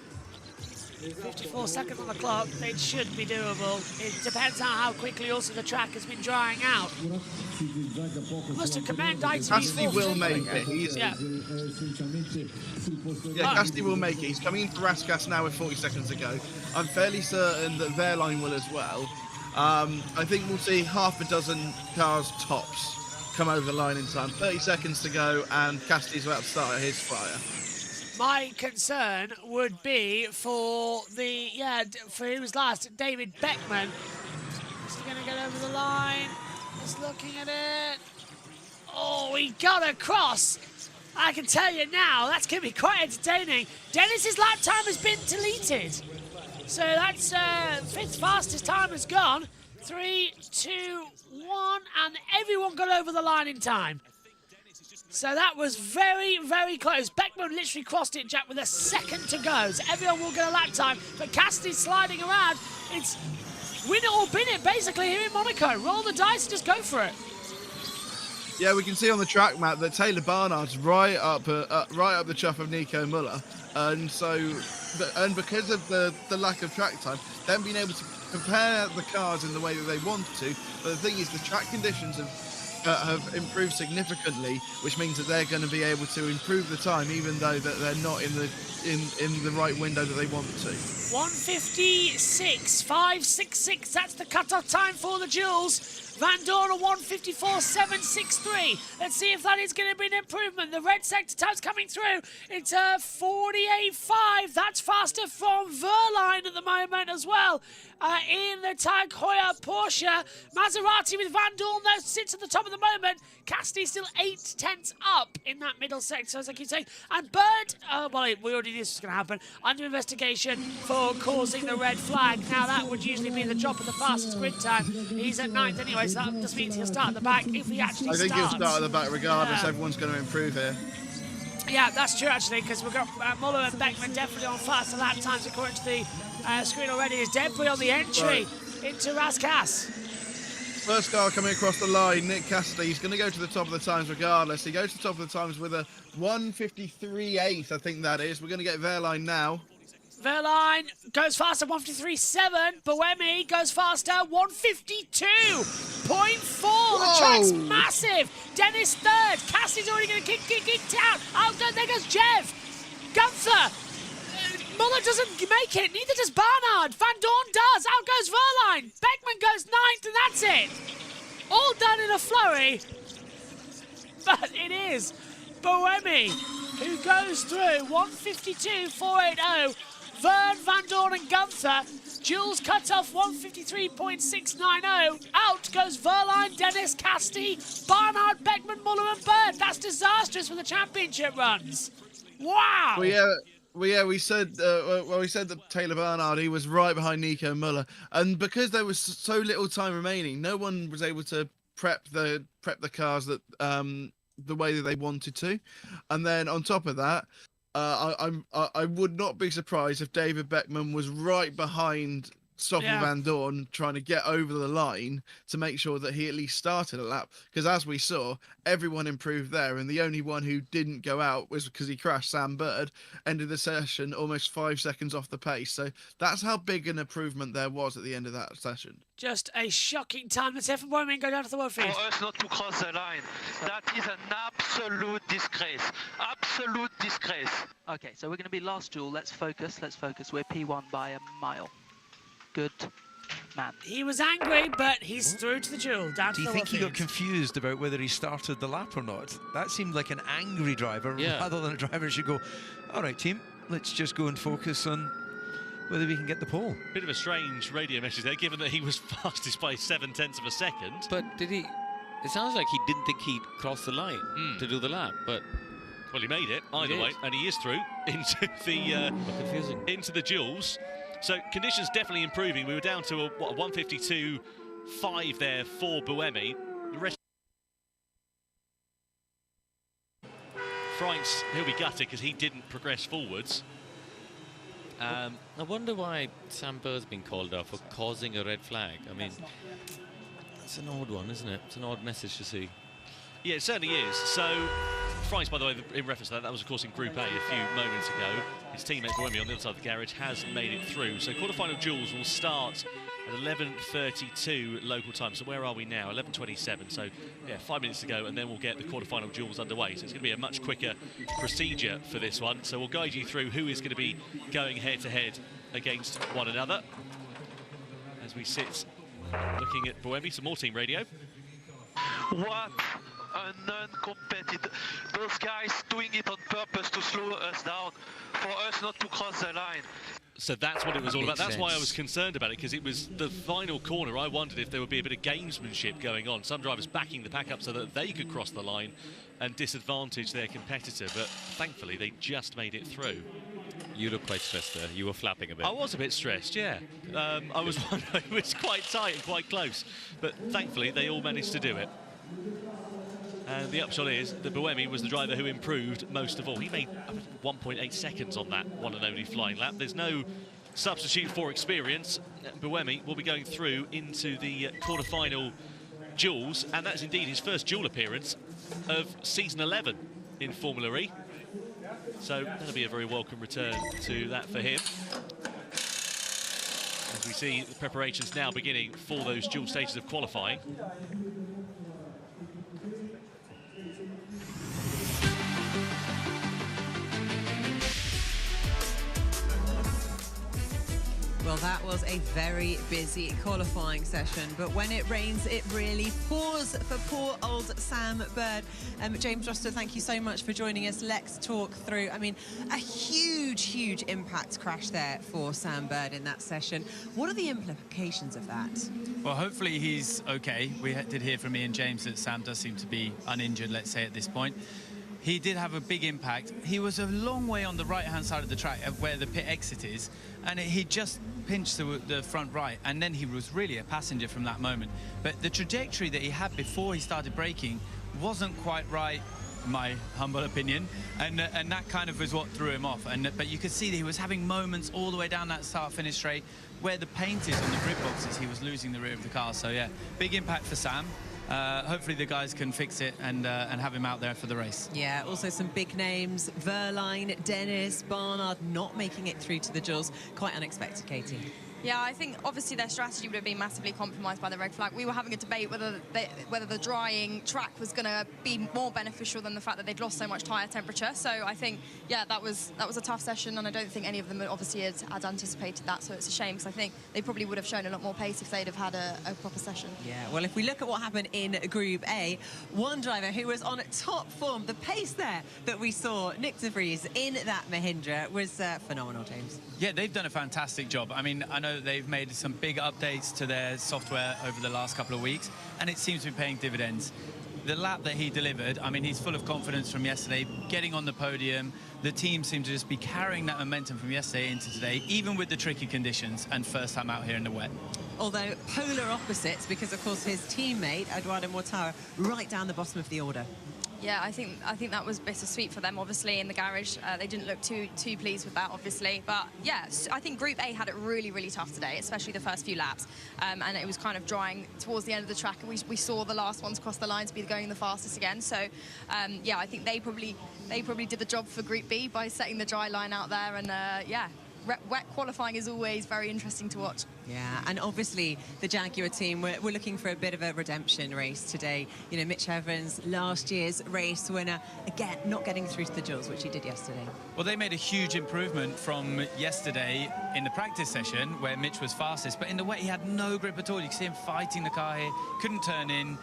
54 seconds on the clock. It should be doable. It depends on how quickly also the track has been drying out. Must have commend ITV. Casti will make it. Casti will make it. He's coming in for Raskas now with 40 seconds to go. I'm fairly certain that Verline will as well. I think we'll see half a dozen cars tops come over the line in time. 30 seconds to go, and Casti's about to start his fire. My concern would be for for who was last, David Beckman. Is he going to get over the line? He's looking at it. Oh, he got across. I can tell you now, that's going to be quite entertaining. Dennis's lap time has been deleted. So that's 5th fastest time has gone. 3, 2, 1, and everyone got over the line in time. So that was very, very close. Beckman literally crossed it, Jack, with a second to go. So everyone will get a lap time, but Cassidy's sliding around. It's win it or bin it, basically, here in Monaco. Roll the dice and just go for it. Yeah, we can see on the track map that Taylor Barnard's right up the chuff of Nico Muller, and because of the lack of track time, they haven't been able to prepare the cars in the way that they wanted to. But the thing is, the track conditions have improved significantly, which means that they're going to be able to improve the time, even though that they're not in the right window that they want to. 1:56.566. That's the cut-off time for the Jules. Van Dorn a 1:54.763. Let's see if that is going to be an improvement. The red sector time's coming through. It's 48.5. That's faster from Verline at the moment as well. In the Tag Heuer Porsche. Maserati with Van Dorn, though, sits at the top of the moment. Cassidy still 8 tenths up in that middle sector, as I keep saying. And Bird, well, we already knew this was going to happen, under investigation for causing the red flag. Now, that would usually be the drop of the fastest grid time. He's at 9th anyway, so that just means he'll start at the back if he actually starts. I think he'll start at the back regardless. Everyone's going to improve here. Yeah, that's true, actually, because we've got Muller and Beckman definitely on faster lap times according to the screen already. Is Debris on the entry into Raskas. First car coming across the line, Nick Cassidy. He's going to go to the top of the times regardless. He goes to the top of the times with a 1:53.8, I think that is. We're going to get Verline now. Verline goes faster, 1:53.7. Boemi goes faster, 1:52.4. The track's massive. Dennis third. Cassidy's already going to kick out. Out there goes Jev. Gunther. Muller doesn't make it. Neither does Barnard. Van Dorn does. Out goes Verline. Beckman goes 9th, and that's it. All done in a flurry. But it is Boemi who goes through 1:52.480. Vern, Van Dorn and Gunther. Jules cut off 1:53.690. Out goes Verline, Dennis, Cassidy, Barnard, Beckman, Muller and Bird. That's disastrous for the championship runs. Wow. We said that Taylor Barnard, he was right behind Nico Muller, and because there was so little time remaining, no one was able to prep the cars that the way that they wanted to. And then on top of that, I would not be surprised if David Beckman was right behind Stoffel Van Dorn trying to get over the line to make sure that he at least started a lap. Because as we saw, everyone improved there, and the only one who didn't go out was because he crashed. Sam Bird ended the session almost 5 seconds off the pace. So that's how big an improvement there was at the end of that session. Just a shocking time. Let's have Boemi go down to the world field. For us not to cross the line, that is an absolute disgrace. Absolute disgrace. Okay, so we're going to be last duel. Let's focus. We're P1 by a mile. Good man. He was angry, but he's through to the duel. Down to Do you the think he field. got confused about whether he started the lap or not? That seemed like an angry driver rather than a driver who should go, all right, team, let's just go and focus on whether we can get the pole. Bit of a strange radio message there, given that he was fastest by 7/10 of a second. But did he... It sounds like he didn't think he'd cross the line to do the lap, but... Well, he made it, either way, and he is through into the duels. So conditions definitely improving. We were down to a 1:52.5 there for Boemi. The rest... Freins, he'll be gutted because he didn't progress forwards. I wonder why Sam Bird's been called out for causing a red flag. I mean, it's an odd one, isn't it? It's an odd message to see. Yeah, it certainly is. So, Freins, by the way, in reference to that was, of course, in Group A a few moments ago. His teammate Boemi on the other side of the garage has made it through. So, quarterfinal duels will start at 11:32 local time. So, where are we now? 11:27. So, yeah, 5 minutes to go, and then we'll get the quarterfinal duels underway. So, it's going to be a much quicker procedure for this one. So, we'll guide you through who is going to be going head-to-head against one another. As we sit looking at Boemi, some more team radio. What a non-competitive. Those guys doing it on purpose to slow us down, for us not to cross the line. So that's what it was all about. Makes That's why I sense. was concerned about it, because it was the final corner. I wondered if there would be a bit of gamesmanship going on. Some drivers backing the pack up so that they could cross the line and disadvantage their competitor. But thankfully, they just made it through. You look quite stressed there. You were flapping a bit. I was a bit stressed, yeah. I was wondering, it was quite tight and quite close. But thankfully, they all managed to do it. And the upshot is that Buemi was the driver who improved most of all. He made 1.8 seconds on that one and only flying lap. There's no substitute for experience. Buemi will be going through into the quarter-final duels, and that's indeed his first duel appearance of season 11 in Formula E. So that'll be a very welcome return to that for him. As we see the preparations now beginning for those dual stages of qualifying. Well, that was a very busy qualifying session, but when it rains, it really pours for poor old Sam Bird. James Droster, thank you so much for joining us. Let's talk through, I mean, a huge impact crash there for Sam Bird in that session. What are the implications of that? Well, hopefully he's okay. We did hear from Ian James that Sam does seem to be uninjured, let's say, at this point. He did have a big impact. He was a long way on the right-hand side of the track where the pit exit is, and he just pinched the front right, and then he was really a passenger from that moment. But the trajectory that he had before he started braking wasn't quite right, in my humble opinion, and that kind of was what threw him off. But you could see that he was having moments all the way down that start-finish straight where the paint is on the grid boxes. He was losing the rear of the car. So yeah, big impact for Sam. Hopefully the guys can fix it and have him out there for the race. Yeah, also some big names, Verline, Dennis, Barnard not making it through to the duels. Quite unexpected, Katie. Yeah, I think obviously their strategy would have been massively compromised by the red flag. We were having a debate whether the drying track was going to be more beneficial than the fact that they'd lost so much tyre temperature. So I think, yeah, that was a tough session, and I don't think any of them obviously had anticipated that. So it's a shame, because I think they probably would have shown a lot more pace if they'd have had a proper session. Yeah, well, if we look at what happened in Group A, one driver who was on top form, the pace there that we saw, Nick de Vries in that Mahindra, was phenomenal, James. Yeah, they've done a fantastic job. I mean, I know they've made some big updates to their software over the last couple of weeks, and it seems to be paying dividends. The lap that he delivered, I mean, he's full of confidence from yesterday, getting on the podium. The team seemed to just be carrying that momentum from yesterday into today, even with the tricky conditions and first time out here in the wet. Although polar opposites, because of course his teammate, Eduardo Mortara, right down the bottom of the order. Yeah, I think that was bittersweet for them, obviously, in the garage. They didn't look too pleased with that, obviously. But, yeah, I think Group A had it really tough today, especially the first few laps. And it was kind of drying towards the end of the track. And we saw the last ones cross the line to be going the fastest again. So, yeah, I think they probably did the job for Group B by setting the dry line out there. And, yeah, wet qualifying is always very interesting to watch. Yeah, and obviously the Jaguar team, we're looking for a bit of a redemption race today. You know, Mitch Evans, last year's race winner, again, not getting through to the duels, which he did yesterday. Well, they made a huge improvement from yesterday in the practice session where Mitch was fastest, but in the wet he had no grip at all. You can see him fighting the car here, couldn't turn in,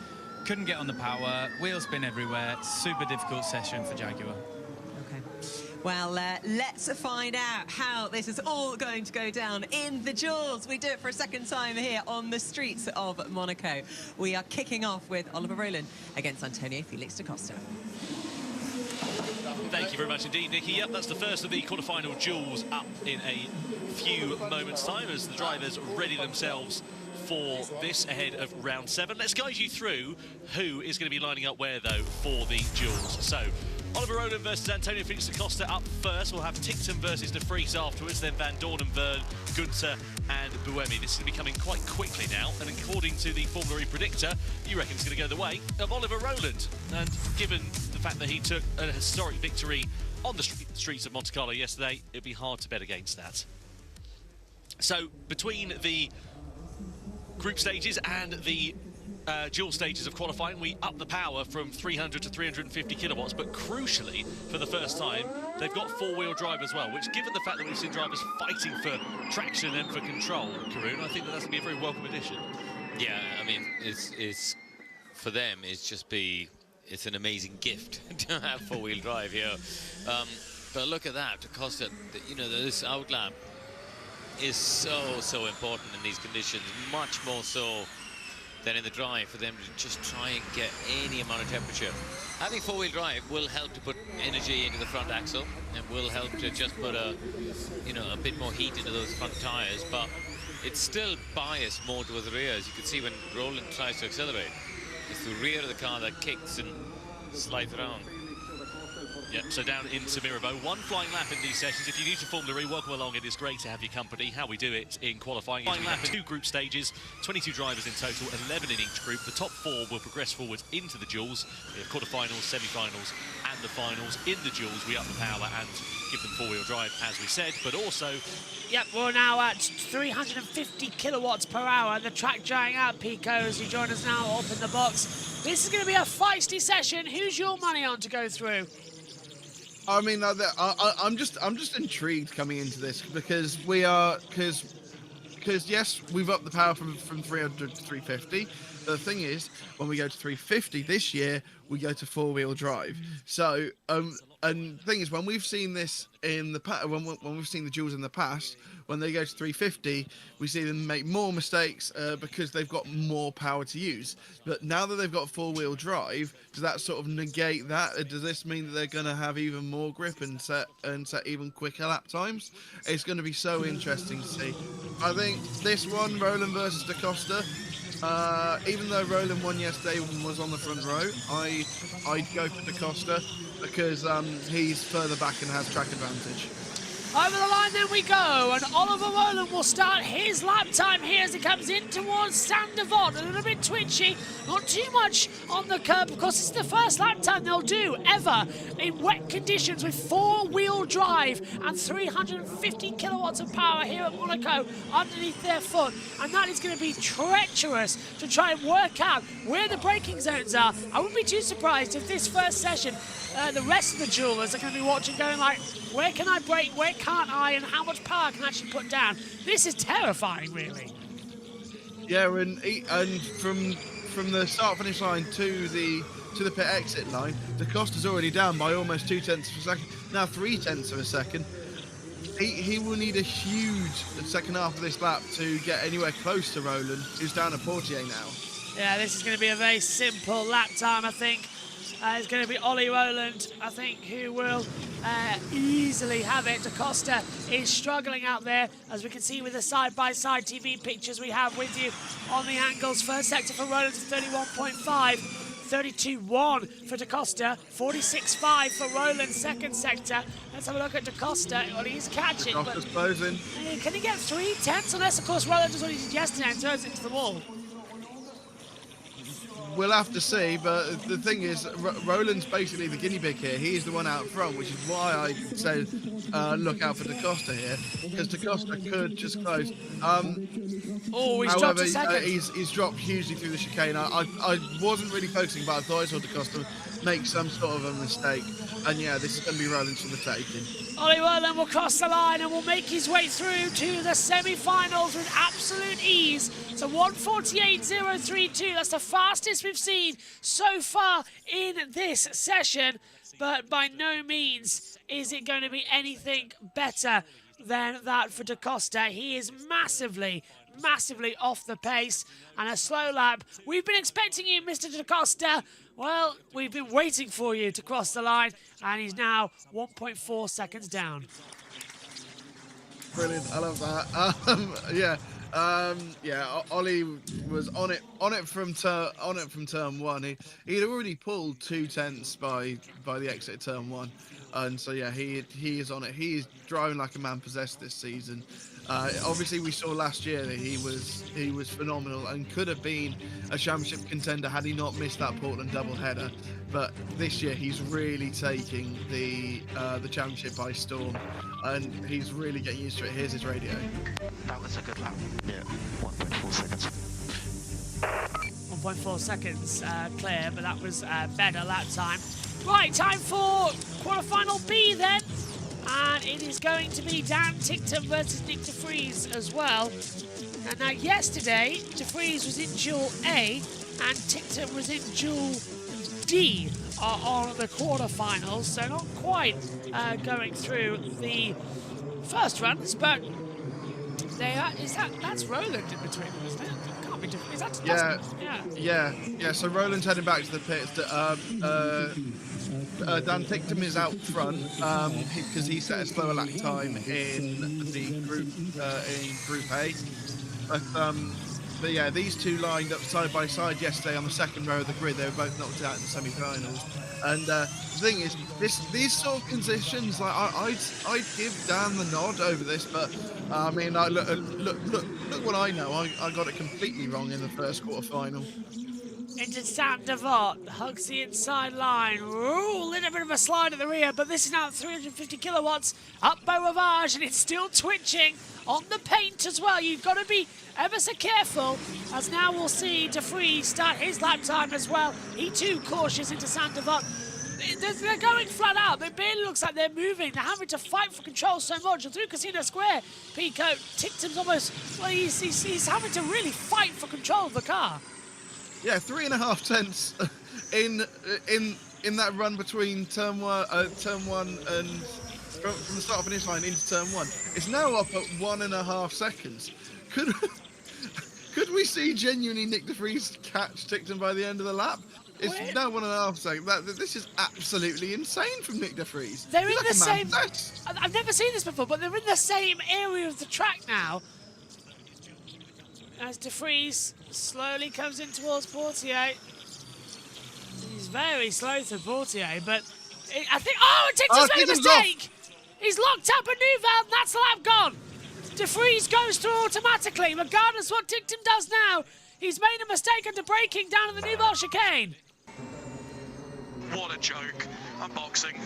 couldn't get on the power, wheel spin everywhere. Super difficult session for Jaguar. Well, let's find out how this is all going to go down in the duels. We do it for a second time here on the streets of Monaco. We are kicking off with Oliver Rowland against Antonio Felix da Costa. Thank you very much indeed, Nikki. Yep, that's the first of the quarterfinal duels up in a few moments' time as the drivers ready themselves for this ahead of round 7. Let's guide you through who is going to be lining up where, though, for the duels. So, Oliver Rowland versus Antonio Felix da Costa up first. We'll have Tickton versus de Vries afterwards, then Van Dorn and Verne, Gunther and Buemi. This is going to be coming quite quickly now, and according to the Formula E predictor, you reckon it's going to go the way of Oliver Rowland. And given the fact that he took a historic victory on the streets of Monte Carlo yesterday, it'd be hard to bet against that. So, between the group stages and the dual stages of qualifying, we up the power from 300 to 350 kilowatts, but crucially, for the first time, they've got four-wheel drive as well, which, given the fact that we've seen drivers fighting for traction and for control, Karun, I think that's going to be a very welcome addition. Yeah, I mean, it's for them, it's just be it's an amazing gift to have four-wheel drive here. But look at that, DaCosta, you know, this outlap is so important in these conditions, much more so than in the drive, for them to just try and get any amount of temperature. Having four-wheel drive will help to put energy into the front axle and will help to just put a bit more heat into those front tires, but it's still biased more towards the rear. As you can see when Roland tries to accelerate, it's the rear of the car that kicks and slides around. Yep, so down into Mirabeau. One flying lap in these sessions. If you're new to Formula E, welcome along. It is great to have your company. How we do it in qualifying is we have 2 group stages, 22 drivers in total, 11 in each group. The top 4 will progress forward into the duels. We have quarterfinals, semi-finals, and the finals. In the duels, we up the power and give them four-wheel drive, as we said, but also... Yep, we're now at 350 kilowatts per hour. The track drying out, Pico, as you join us now up in the box. This is going to be a feisty session. Who's your money on to go through? I mean, I'm just intrigued coming into this because yes, we've upped the power from 300 to 350. But the thing is, when we go to 350 this year, we go to four-wheel drive. So, and the thing is, when we've seen this in the when we've seen the duels in the past, when they go to 350, we see them make more mistakes because they've got more power to use. But now that they've got four-wheel drive, does that sort of negate that? Does this mean that they're going to have even more grip and set even quicker lap times? It's going to be so interesting to see. I think this one, Roland versus DaCosta, even though Roland won yesterday and was on the front row, I'd go for DaCosta because he's further back and has track advantage. Over the line then we go, and Oliver Rowland will start his lap time here as he comes in towards Sander Vaught. A little bit twitchy, not too much on the curb. Of course, it's the first lap time they'll do ever in wet conditions with four-wheel drive and 350 kilowatts of power here at Monaco underneath their foot. And that is going to be treacherous to try and work out where the braking zones are. I wouldn't be too surprised if this first session, the rest of the jewelers are going to be watching going like, where can I brake, where can't I, and how much power can I actually put down? This is terrifying, really. Yeah, and from the start-finish line to the pit exit line, DaCosta's already down by almost 2 tenths of a second, now 3 tenths of a second. He will need a huge second half of this lap to get anywhere close to Roland, who's down at Portier now. Yeah, this is going to be a very simple lap time, I think. It's going to be Ollie Rowland, I think, who will easily have it. DaCosta is struggling out there, as we can see with the side-by-side TV pictures we have with you on the angles. First sector for Rowland is 31.5, 32.1 for DaCosta, 46.5 for Rowland, second sector. Let's have a look at DaCosta. Well, he's catching, DaCosta's but closing. Can he get 3 tenths? Unless, of course, Rowland does what he did yesterday and throws it into the wall. We'll have to see, but the thing is, Roland's basically the guinea pig here. He's the one out front, which is why I say look out for DaCosta here, because DaCosta could just close. He's dropped a second. He's dropped hugely through the chicane. I wasn't really focusing, but I thought I saw DaCosta make some sort of a mistake. And yeah, this is going to be Roland's for the taking. Ollie Rowland will cross the line and will make his way through to the semi-finals with absolute ease. So 1:48.032, that's the fastest we've seen so far in this session. But by no means is it going to be anything better than that for DaCosta. He is massively off the pace, and a slow lap. We've been expecting you, Mr. DaCosta. Well, we've been waiting for you to cross the line, and he's now 1.4 seconds down. Brilliant, I love that. Ollie was on it from turn one. He'd already pulled 2 tenths by the exit of turn one, and so yeah, he is on it. He is driving like a man possessed this season. Obviously, we saw last year that he was phenomenal and could have been a championship contender had he not missed that Portland doubleheader. But this year, he's really taking the championship by storm, and he's really getting used to it. Here's his radio. That was a good lap. Yeah, 1.4 seconds. 1.4 seconds clear, but that was better lap time. Right, time for quarterfinal B then. And it is going to be Dan Tincton versus Nick de Vries as well. And now yesterday, de Vries was in duel A and Tincton was in duel ABB are on the quarterfinals, so not quite going through the first runs, but they are, that's Roland in between them, isn't it? Can't be different. Is that Yeah. So Roland's heading back to the pits. Dan Tictum is out front because he set a slower lap time in the group A. But yeah, these two lined up side by side yesterday on the second row of the grid. They were both knocked out in the semi-finals. And the thing is, these sort of conditions, like I'd give Dan the nod over this, but I mean, look what I know. I got it completely wrong in the first quarter-final. Into Saint Devot, hugs the inside line. Ooh, a little bit of a slide at the rear, but this is now 350 kilowatts up by Ravage, and it's still twitching on the paint as well. You've got to be ever so careful, as now we'll see De Vries start his lap time as well. He too cautious into Saint Devot. They're going flat out. It barely looks like they're moving. They're having to fight for control so much. And through Casino Square, Pico, Tictum's almost, well, he's having to really fight for control of the car. Yeah, 3.5 tenths in that run between turn one and from the start finish line into turn one. It's now up at 1.5 seconds. Could we see genuinely Nick De Vries catch Tictum by the end of the lap? It's now 1.5 seconds. This is absolutely insane from Nick De Vries. They're in the same. I've never seen this before, but they're in the same area of the track now. As De Vries slowly comes in towards Portier. He's very slow to Portier, but I think... Oh, Tictum's made a mistake! He's locked up a Neuville, and that's the lap gone. De Vries goes through automatically, regardless what Tictum does now. He's made a mistake under braking down in the Neuville chicane. What a joke. Unboxing.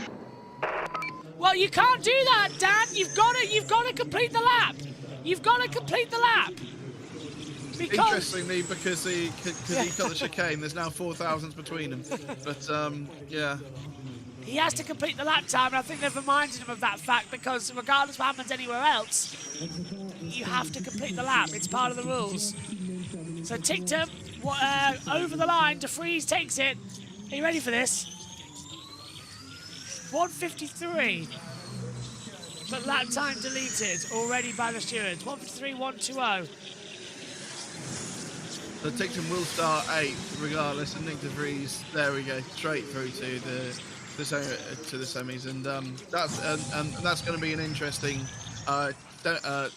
Well, you can't do that, Dan. You've got to complete the lap. You've got to complete the lap. Interestingly, because he got the chicane, there's now 4,000s between them. But yeah. He has to complete the lap time, and I think they've reminded him of that fact, because regardless of what happens anywhere else, you have to complete the lap. It's part of the rules. So Tictum over the line. De Vries takes it. Are you ready for this? 1:53. But lap time deleted already by the stewards. 1:53, 1:20. So Tictum will start 8th regardless, and Nick De Vries, there we go, straight through to the semis, and that's going to be an interesting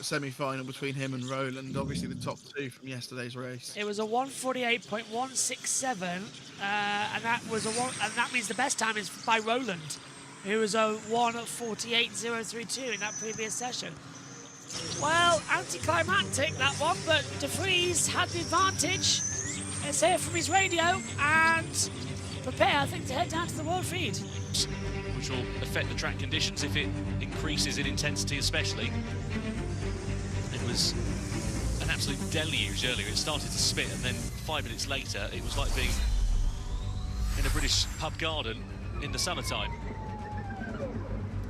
semi-final between him and Roland. Obviously, the top two from yesterday's race. It was a 1:48.167, and that means the best time is by Roland, who was a 1:48.032 in that previous session. Well, anticlimactic that one, but De Vries had the advantage. Let's hear from his radio and prepare, I think, to head down to the world feed. Which will affect the track conditions if it increases in intensity especially. It was an absolute deluge earlier. It started to spit, and then 5 minutes later it was like being in a British pub garden in the summertime.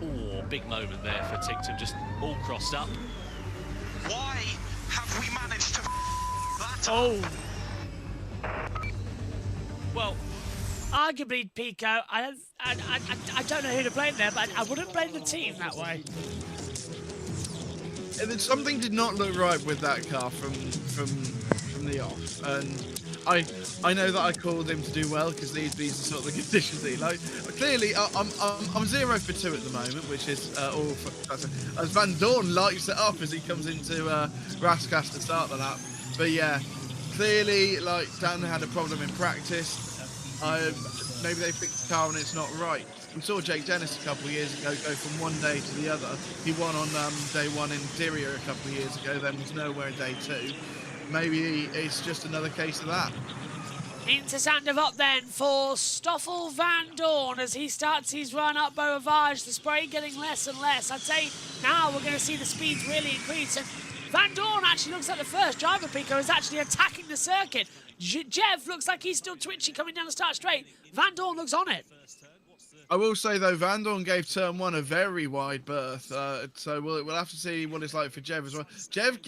Oh, big moment there for Tictum, just all crossed up. Why have we managed to that? Oh. Well, arguably, Pico, I don't know who to blame there, but I wouldn't blame the team that way. And then something did not look right with that car from the off, and I know that I called him to do well because these are sort of the conditions that he likes. Clearly, I'm 0 for 2 at the moment, which is all for, as Van Dorn lights it up as he comes into Raskas to start the lap. But yeah, clearly, like, Dan had a problem in practice. Maybe they fixed the car and it's not right. We saw Jake Dennis a couple of years ago go from one day to the other. He won on day 1 in Diriyah a couple of years ago, then was nowhere in day 2. Maybe it's just another case of that. Into Saint Devot then for Stoffel Van Dorn as he starts his run up Beauvage. The spray getting less and less. I'd say now we're going to see the speeds really increase. And Van Dorn actually looks like the first driver, Pico, is actually attacking the circuit. Jeff looks like he's still twitchy coming down the start straight. Van Dorn looks on it. I will say though, Van Dorn gave turn 1 a very wide berth, so we'll have to see what it's like for Jev as well. Jev,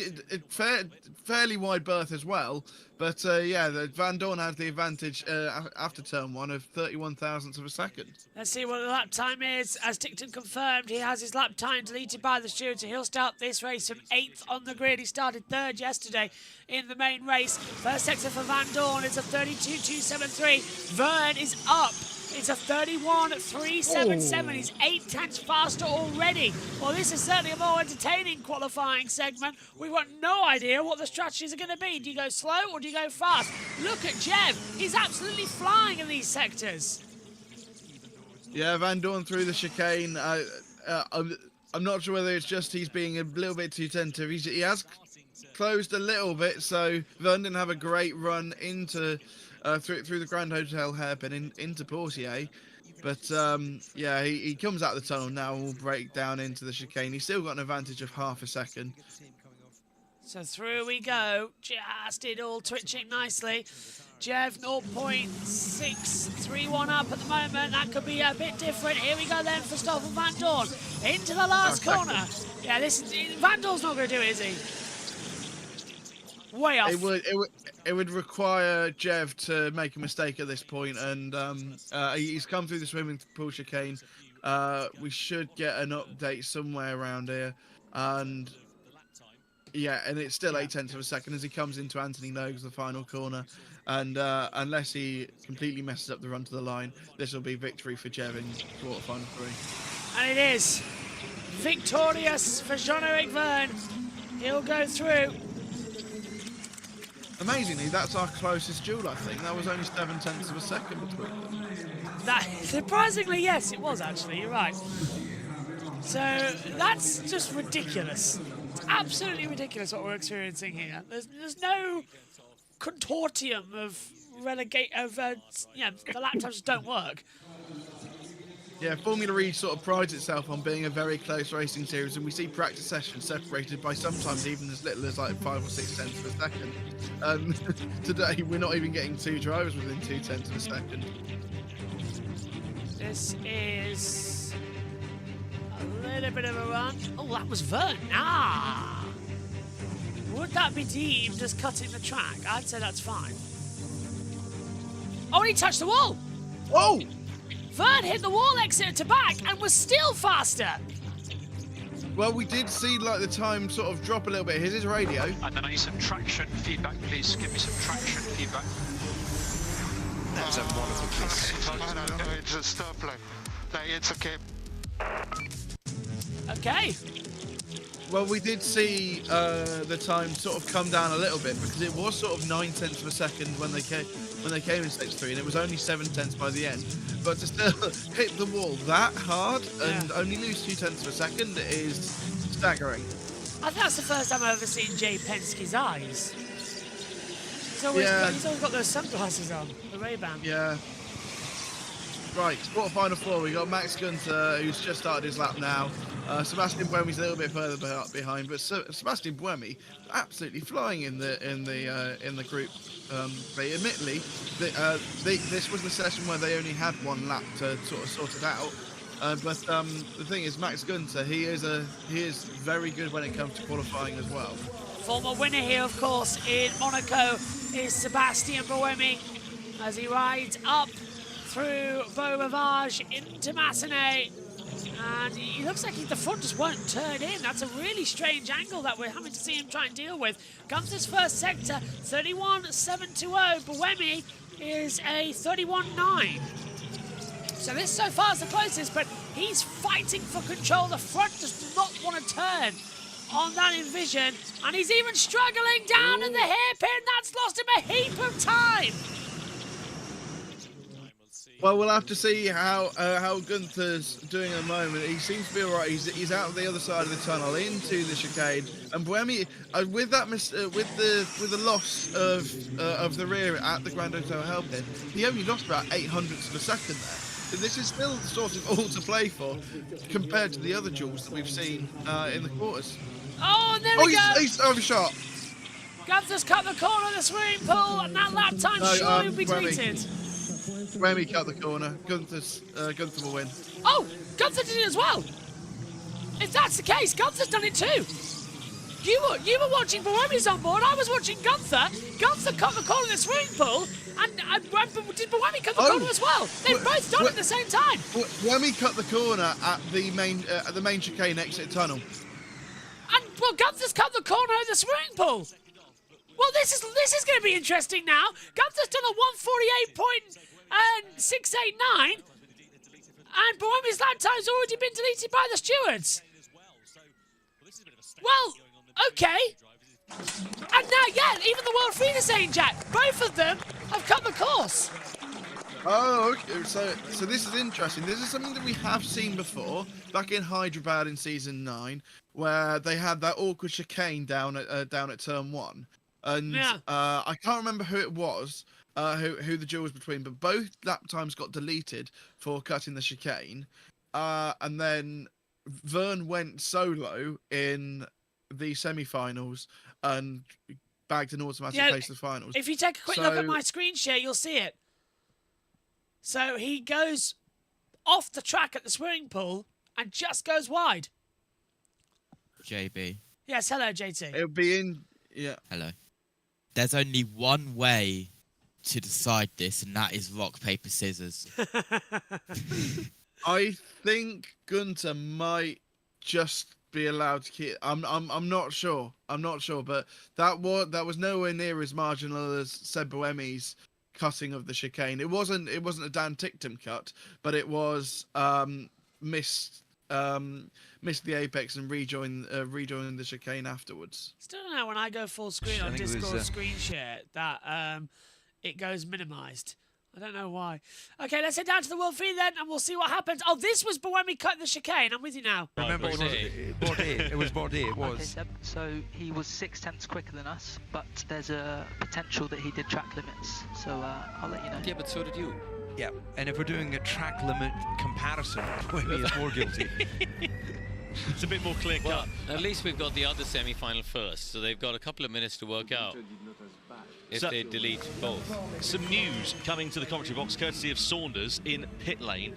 fairly wide berth as well, but yeah, Van Dorn has the advantage after turn 1 of 31 thousandths of a second. Let's see what the lap time is. As Tickton confirmed, he has his lap time deleted by the shooter. He'll start this race from 8th on the grid. He started 3rd yesterday in the main race. First sector for Van Dorn is a 32.273. Vern is up. It's a 31.377. He's 8 tenths faster already. Well, this is certainly a more entertaining qualifying segment. We've got no idea what the strategies are going to be. Do you go slow or do you go fast? Look at Jev. He's absolutely flying in these sectors. Yeah, Van Dorn through the chicane. I'm not sure whether it's just he's being a little bit too tentative. He has closed a little bit, so Vern didn't have a great run into through the Grand Hotel hairpin into Portier. But yeah, he comes out of the tunnel now and will break down into the chicane. He's still got an advantage of half a second. So through we go. Just it all twitching nicely. Jev 0.631 up at the moment. That could be a bit different. Here we go then for Stoffel Van Dorn. Into the last corner. Yeah, Van Dorn's not going to do it, is he? Way off. It would require Jev to make a mistake at this point, and he's come through the swimming pool chicane. We should get an update somewhere around here, and yeah, and it's still 8 tenths of a second as he comes into Anthony Nogues, the final corner, and unless he completely messes up the run to the line, this will be victory for Jev in quarterfinal 3. And it is victorious for Jean-Eric Vern. He'll go through. Amazingly, that's our closest duel, I think. That was only 7 tenths of a second between them. Surprisingly, yes, it was actually. You're right. So that's just ridiculous. It's absolutely ridiculous what we're experiencing here. There's no consortium of the laptops just don't work. Yeah, Formula E sort of prides itself on being a very close racing series, and we see practice sessions separated by sometimes even as little as like 5 or 6 tenths of a second. Today, we're not even getting 2 drivers within 2 tenths of a second. This is a little bit of a run. Oh, that was Vern. Would that be deemed as cutting the track? I'd say that's fine. Oh, and he touched the wall. Whoa! Vern hit the wall exit to back and was still faster. Well, we did see like the time sort of drop a little bit. Here's his radio. And then I need some traction feedback, please. Give me some traction feedback. That's a wonderful kiss. No, it's a stop line. No, it's okay. Okay. Well, we did see the time sort of come down a little bit because it was sort of 9 tenths of a second when they came in stage 3, and it was only 7 tenths by the end. But to still hit the wall that hard and only lose 2 tenths of a second is staggering. I think that's the first time I've ever seen Jay Penske's eyes. He's always got those sunglasses on, the Ray-Ban. Yeah. Right, quarterfinal 4. We got Max Gunter, who's just started his lap now. Sebastian Buemi's a little bit further behind, but Sebastian Buemi absolutely flying in the group. But admittedly, this was the session where they only had 1 lap to sort of sort it out. But the thing is, Max Gunter, he is very good when it comes to qualifying as well. Former winner here, of course, in Monaco is Sebastian Buemi as he rides up through Beau Rivage into Massenet. And he looks like the front just won't turn in. That's a really strange angle that we're having to see him try and deal with. Comes his first sector, 31.720. Buemi is a 31.9. So this so far is the closest, but he's fighting for control. The front does not want to turn on that Envision. And he's even struggling down in the hairpin. That's lost him a heap of time. Well, we'll have to see how Gunther's doing at the moment. He seems to be all right. He's out of the other side of the tunnel into the chicane, and Buemi with the loss of the rear at the Grand Hotel hairpin, he only lost about 0.08 of a second there. So this is still sort of all to play for compared to the other duels that we've seen in the quarters. Oh, and there we go. He's overshot. Gunther's cut the corner of the swimming pool, and that lap time surely will be deleted. Remy cut the corner. Gunther will win. Oh, Gunther did it as well. If that's the case, Gunther's done it too. You were watching Buemi's on board. I was watching Gunther. Gunther cut the corner in the swimming pool, and did Buemi cut the corner as well? They've both done it at the same time. Buemi cut the corner at the main chicane exit tunnel. And well, Gunther's cut the corner of the swimming pool. Well, this is going to be interesting now. Gunther's done a 148.689, and Buemi's lap time's already been deleted by the stewards. Well, okay. And now, yeah, even the World Feeder saying, Jack, both of them have cut the course. Oh, okay. So this is interesting. This is something that we have seen before, back in Hyderabad in Season 9, where they had that awkward chicane down at turn 1. And yeah. I can't remember who it was, who the duel was between, but both lap times got deleted for cutting the chicane. And then Vern went solo in the semi-finals and bagged an automatic place to the finals. If you take a quick look at my screen share, you'll see it. So he goes off the track at the swimming pool and just goes wide. JB. Yes, hello, JT. It'll be in... Yeah. Hello. There's only one way to decide this, and that is rock, paper, scissors. I think Gunther might just be allowed to keep. I'm not sure. I'm not sure, but that was nowhere near as marginal as Seb Buemi's cutting of the chicane. It wasn't a Dan Ticktum cut, but it was missed the apex and rejoin the chicane afterwards. Still don't know when I go full screen on Discord screen share that it goes minimized. I don't know why. Okay, let's head down to the World Feed then, and we'll see what happens. Oh, this was Buemi cutting the chicane. I'm with you now. Remember, it was Bordet. It was. Okay, Seb, so he was 0.6 quicker than us, but there's a potential that he did track limits. So I'll let you know. Yeah, but so did you. Yeah, and if we're doing a track limit comparison, Buemi is more guilty. It's a bit more clear cut. Well, at least we've got the other semi-final first, so they've got a couple of minutes to work out if they delete both. Some news coming to the commentary box, courtesy of Saunders in pit lane.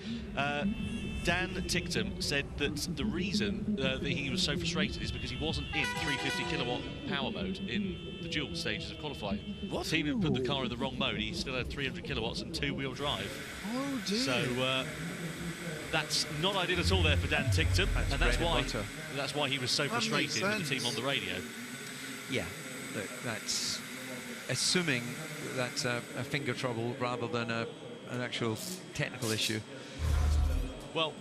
Dan Ticktum said that the reason that he was so frustrated is because he wasn't in 350 kilowatt power mode in the dual stages of qualifying. What? The team had put the car in the wrong mode. He still had 300 kilowatts and two-wheel drive. Oh dear. So that's not ideal at all there for Dan Ticktum, and that's why he was so frustrated with the team on the radio. Yeah, look, that's assuming that's a finger trouble rather than an actual technical issue. Well,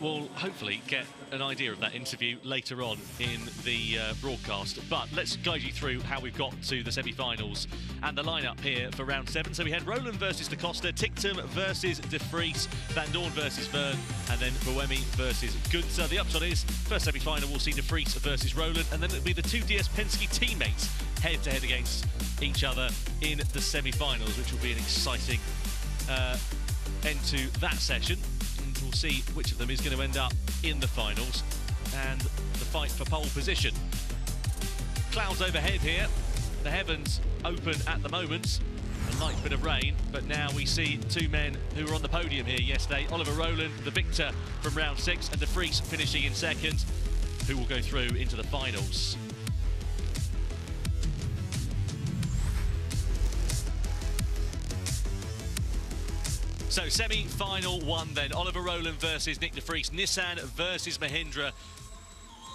we'll hopefully get an idea of that interview later on in the broadcast. But let's guide you through how we've got to the semi-finals and the lineup here for round 7. So we had Roland versus Da Costa, Ticktum versus De Vries, Van Dorn versus Vern, and then Buemi versus Gunther. The upshot is, first semi-final, we'll see De Vries versus Roland, and then it'll be the two DS Penske teammates head-to-head against each other in the semi-finals, which will be an exciting end to that session. We'll see which of them is going to end up in the finals and the fight for pole position. Clouds overhead here, the heavens open at the moment, a light bit of rain, but now we see two men who were on the podium here yesterday. Oliver Rowland, the victor from round 6, and De Vries finishing in second, who will go through into the finals. So semi-final 1 then, Oliver Rowland versus Nick De Vries, Nissan versus Mahindra.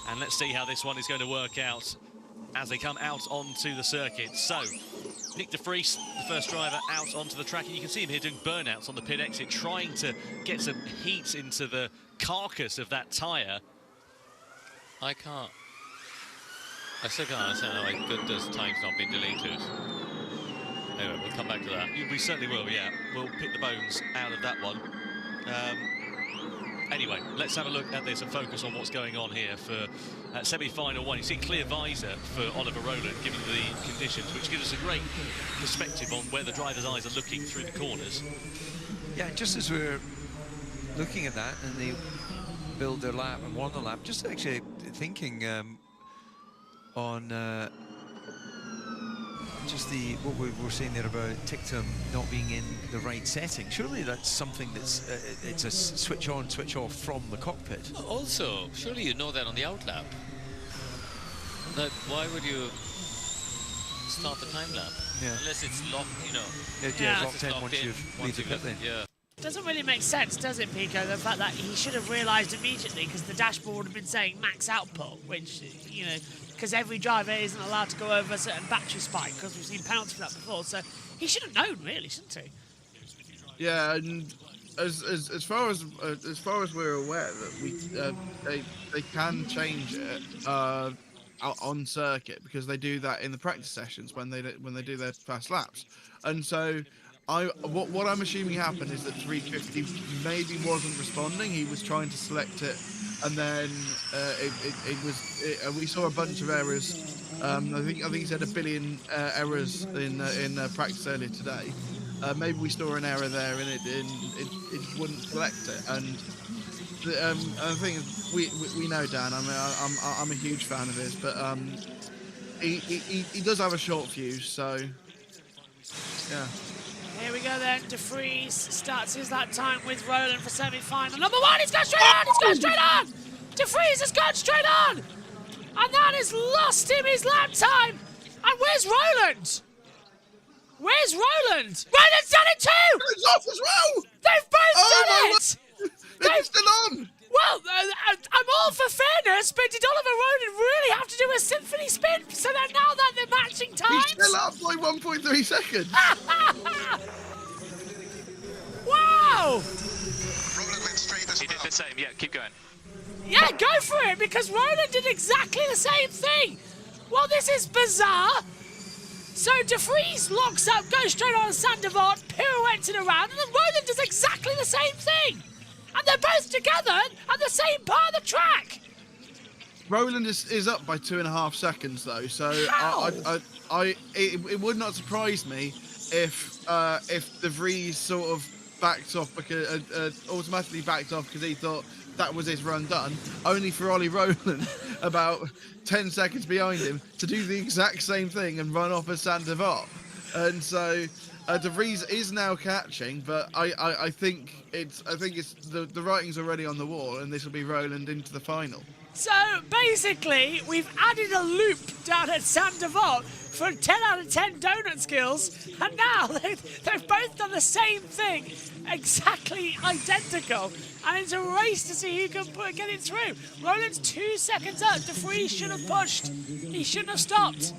And let's see how this one is going to work out as they come out onto the circuit. So, Nick De Vries, the first driver out onto the track, and you can see him here doing burnouts on the pit exit, trying to get some heat into the carcass of that tyre. I still can't understand how Gunther's time's not been deleted. Anyway, we'll come back to that. We certainly will, yeah. We'll pick the bones out of that one. Anyway, let's have a look at this and focus on what's going on here for semi-final 1. You see clear visor for Oliver Rowland, given the conditions, which gives us a great perspective on where the driver's eyes are looking through the corners. Yeah, just as we're looking at that, and they build their lap and won the lap, just actually thinking on just what we were saying there about Tictum not being in the right setting. Surely that's something that's it's a switch on, switch off from the cockpit. Also, surely you know that on the outlap. That why would you start the time lap? Yeah. Unless it's locked, you know. Yeah, locked in once you've leave the pit lane. Yeah. Doesn't really make sense, does it, Pico? The fact that he should have realised immediately, because the dashboard would have been saying max output, which, you know, because every driver isn't allowed to go over a certain battery spike, because we've seen penalties for that before. So he should have known, really, shouldn't he? Yeah, and as far as we're aware, that they can change it on circuit, because they do that in the practice sessions when they do their fast laps, and so. What I'm assuming happened is that 350 maybe wasn't responding. He was trying to select it, and then we saw a bunch of errors. I think he said 1 billion errors in practice earlier today. Maybe we saw an error there, and it wouldn't select it. And the thing is, we know Dan. I mean, I'm a huge fan of his, but he does have a short fuse, so yeah. Here we go then. De Vries starts his lap time with Roland for semi-final. Number 1, he's gone straight on! He's gone straight on! De Vries has gone straight on! And that has lost him his lap time! And where's Roland? Where's Roland? Roland's done it too! It's off as well! They've both done it! They're still on! Well, I'm all for fairness, but did Oliver Roland really have to do a symphony spin so that now that they're matching times? He's still up by 1.3 seconds. Wow! Roland went straight as He did the same, yeah, keep going. Yeah, go for it, because Roland did exactly the same thing. Well, this is bizarre. So De Vries locks up, goes straight on Sandevort, pirouettes it around, and then Roland does exactly the same thing. And they're both together at the same part of the track. Roland is up by 2.5 seconds though, so it would not surprise me if De Vries sort of backed off, because automatically backed off because he thought that was his run done, only for Ollie Roland about 10 seconds behind him to do the exact same thing and run off as Sandevort. And so De Vries is now catching, but I think it's the writing's already on the wall, and this will be Roland into the final. So basically, we've added a loop down at Sandevort for 10 out of 10 donut skills, and now they've both done the same thing, exactly identical, and it's a race to see who can get it through. Roland's 2 seconds up. De Vries should have pushed. He shouldn't have stopped.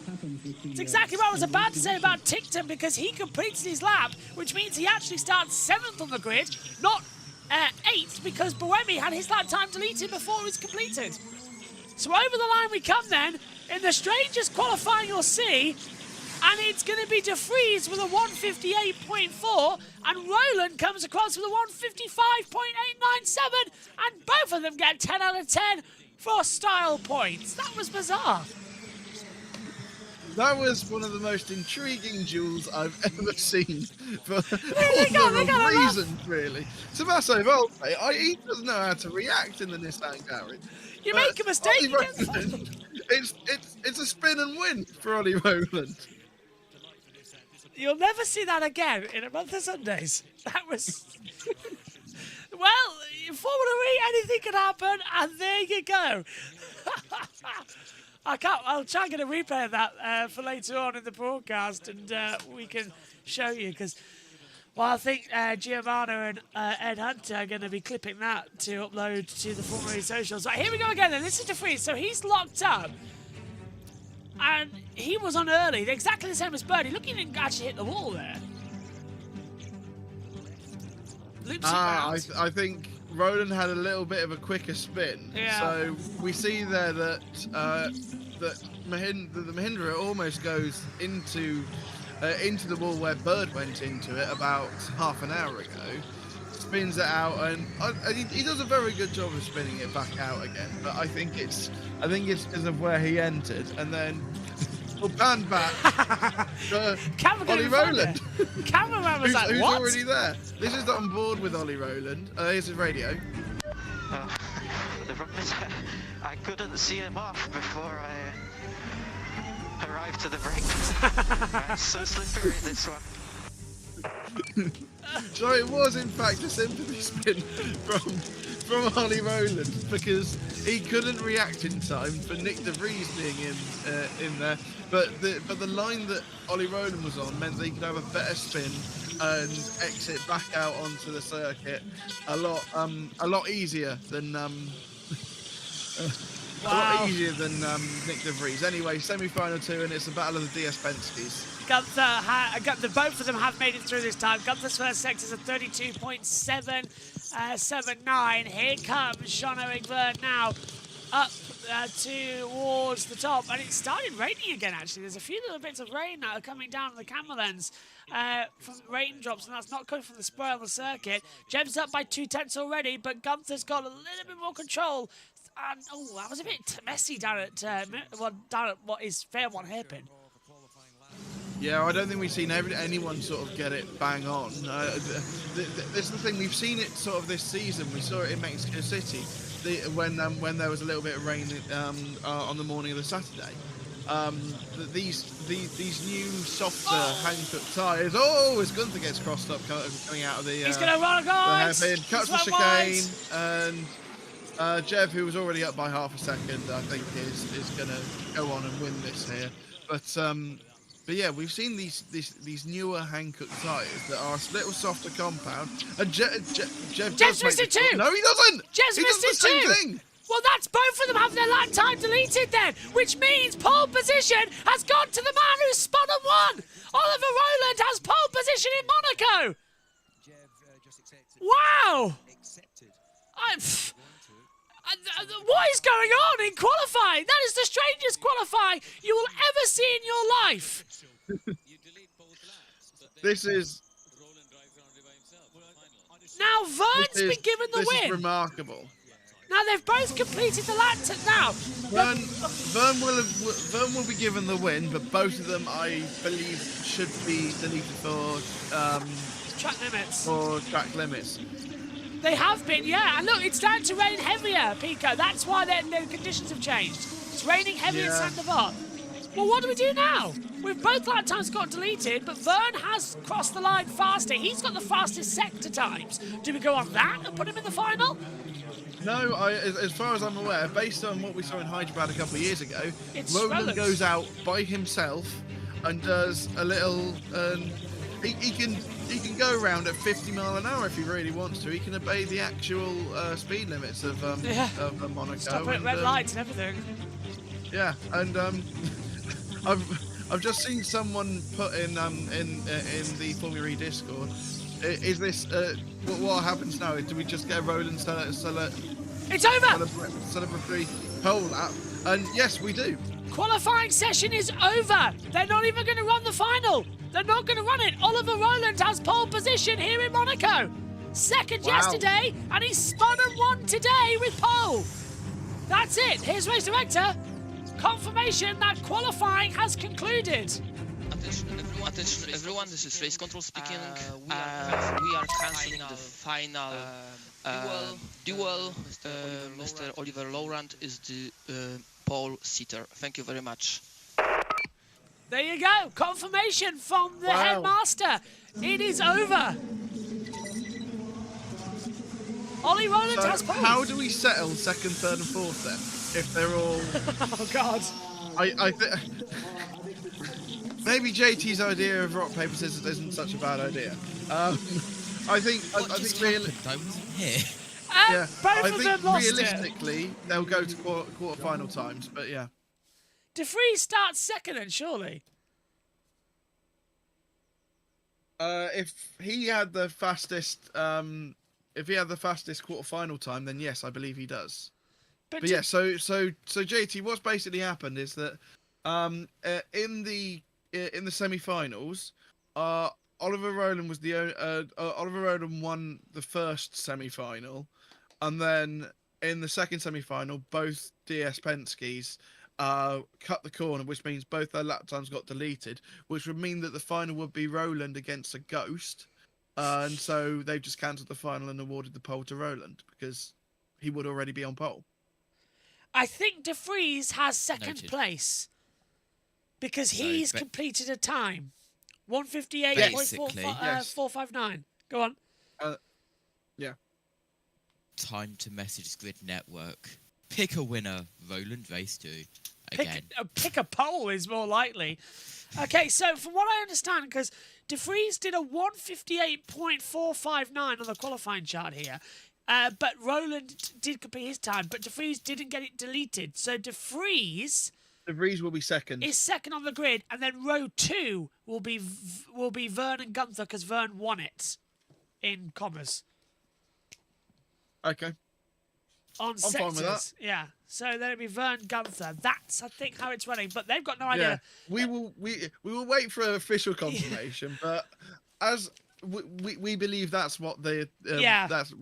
It's exactly what I was about to say about Tictum, because he completes his lap, which means he actually starts 7th on the grid, not 8th, because Buemi had his lap time deleted before it was completed. So over the line we come then, in the strangest qualifying you'll see, and it's going to be De Vries with a 158.4, and Roland comes across with a 155.897, and both of them get 10 out of 10 for style points. That was bizarre. That was one of the most intriguing duels I've ever seen for all reasons, really. Tommaso Volpe, he doesn't know how to react in the Nissan garage. You make a mistake. It's a spin and win for Ollie Roland. You'll never see that again in a month of Sundays. That was... Well, Formula E, anything can happen, and there you go. I'll try and get a replay of that for later on in the broadcast, and we can show you, because, well, I think Giovanna and Ed Hunter are going to be clipping that to upload to the Formula E socials. Right, here we go again then. This is De Vries. So he's locked up, and he was on early, exactly the same as Birdie. Look, he didn't actually hit the wall there. Loops around. I think Roland had a little bit of a quicker spin. Yeah. So we see there that the Mahindra almost goes into the wall where Bird went into it about half an hour ago. Spins it out, and he does a very good job of spinning it back out again. But I think it's because of where he entered, and then we'll pan back to Ollie Roland. Cameraman was like, who's what? already there. This is on board with Ollie Roland. Here's his radio. The problem is I couldn't see him off before arrived to the brake. So slippery, this one. So it was in fact a sympathy spin from Ollie Rowland, because he couldn't react in time for Nick De Vries being in there. But the line that Ollie Rowland was on meant that he could have a better spin and exit back out onto the circuit a lot easier than a lot easier than Nick De Vries. Anyway, semi-final 2, and it's a battle of the DS Penske's. Gunther, both of them have made it through this time. Gunther's first sector is a 32.779. Here comes Jean-Eric Verne now up towards the top, and it started raining again. Actually, there's a few little bits of rain that are coming down on the camera lens from raindrops, and that's not coming from the spray on the circuit. Jeb's up by 2/10 already, but Gunther's got a little bit more control. And oh, that was a bit messy down at what is Fair One hairpin. Yeah, I don't think we've seen anyone sort of get it bang on. This is the thing, we've seen it sort of this season. We saw it in Mexico City when there was a little bit of rain on the morning of the Saturday. These new softer Hankook tyres. Oh, as Gunther gets crossed up coming out of the he's going to run a guys. Cuts the chicane, and Jeb, who was already up by half a second, I think is going to go on and win this here. But yeah, we've seen these newer Hankook tyres that are a little softer compound. And Jeb's missed it too. No, he doesn't. Jeb's missed it too. Thing. Well, that's both of them having their lap time deleted then, which means pole position has gone to the man who spun and won. Oliver Rowland has pole position in Monaco. Wow. What is going on in qualifying? That is the strangest qualifying you will ever see in your life. This is... Now, Verne's been given the win. This is remarkable. Now, they've both completed the lap now. Verne will be given the win, but both of them, I believe, should be deleted for... track limits. For track limits. They have been, yeah. And look, it's starting to rain heavier, Pico. That's why the conditions have changed. It's raining heavy in Saint-Navarre. Well, what do we do now? We've both lap times got deleted, but Verne has crossed the line faster. He's got the fastest sector times. Do we go on that and put him in the final? No, as far as I'm aware, based on what we saw in Hyderabad a couple of years ago, Rowland goes out by himself and does a little... He can go around at 50 miles an hour if he really wants to. He can obey the actual speed limits of Monaco. Stop at red lights and everything. Yeah, and I've just seen someone put in the Formula E Discord. Is this what happens now? Do we just get a Rowland it's over. Celebratory pole lap? And yes, we do. Qualifying session is over. They're not even going to run the final. They're not going to run it. Oliver Rowland has pole position here in Monaco. Second yesterday, and he spun and won today with pole. That's it. Here's race director. Confirmation that qualifying has concluded. Attention everyone, this is race control speaking. We are cancelling the final duel. Mr. Oliver Rowland is the pole sitter. Thank you very much. There you go. Confirmation from the headmaster. It is over. Ollie Rowland has pole. How do we settle second, third, and fourth then? If they're all... Oh, God. I think... Maybe JT's idea of rock, paper, scissors isn't such a bad idea. I think realistically, they'll go to quarter-final times, but yeah. De Vries starts second, then surely. If he had the fastest, quarter-final time, then yes, I believe he does. But yeah, so JT, what's basically happened is that in the semi-finals, Oliver Rowland was Oliver Rowland won the first semi-final, and then in the second semi-final, both DS Penske's cut the corner, which means both their lap times got deleted, which would mean that the final would be Rowland against a Ghost, and so they've just cancelled the final and awarded the pole to Rowland because he would already be on pole. I think De Vries has second place. Because So, he's but- completed a time. 158.459. Yes. 459. Go on. Yeah. Time to message Grid Network. Pick a winner. Roland Race 2. Again. Pick a pole is more likely. Okay, so from what I understand, because De Vries did a 158.459 on the qualifying chart here, but Roland did complete his time, but De Vries didn't get it deleted. So De Vries will be second. is second on the grid, and then row 2 will be Vern and Gunther, because Vern won it in commas. Okay. On I'm sectors. fine with that. Yeah. So then it'll be Vern Gunther. That's, I think, how it's running. But they've got no idea. Yeah, we will wait for official confirmation, but as we believe that's what we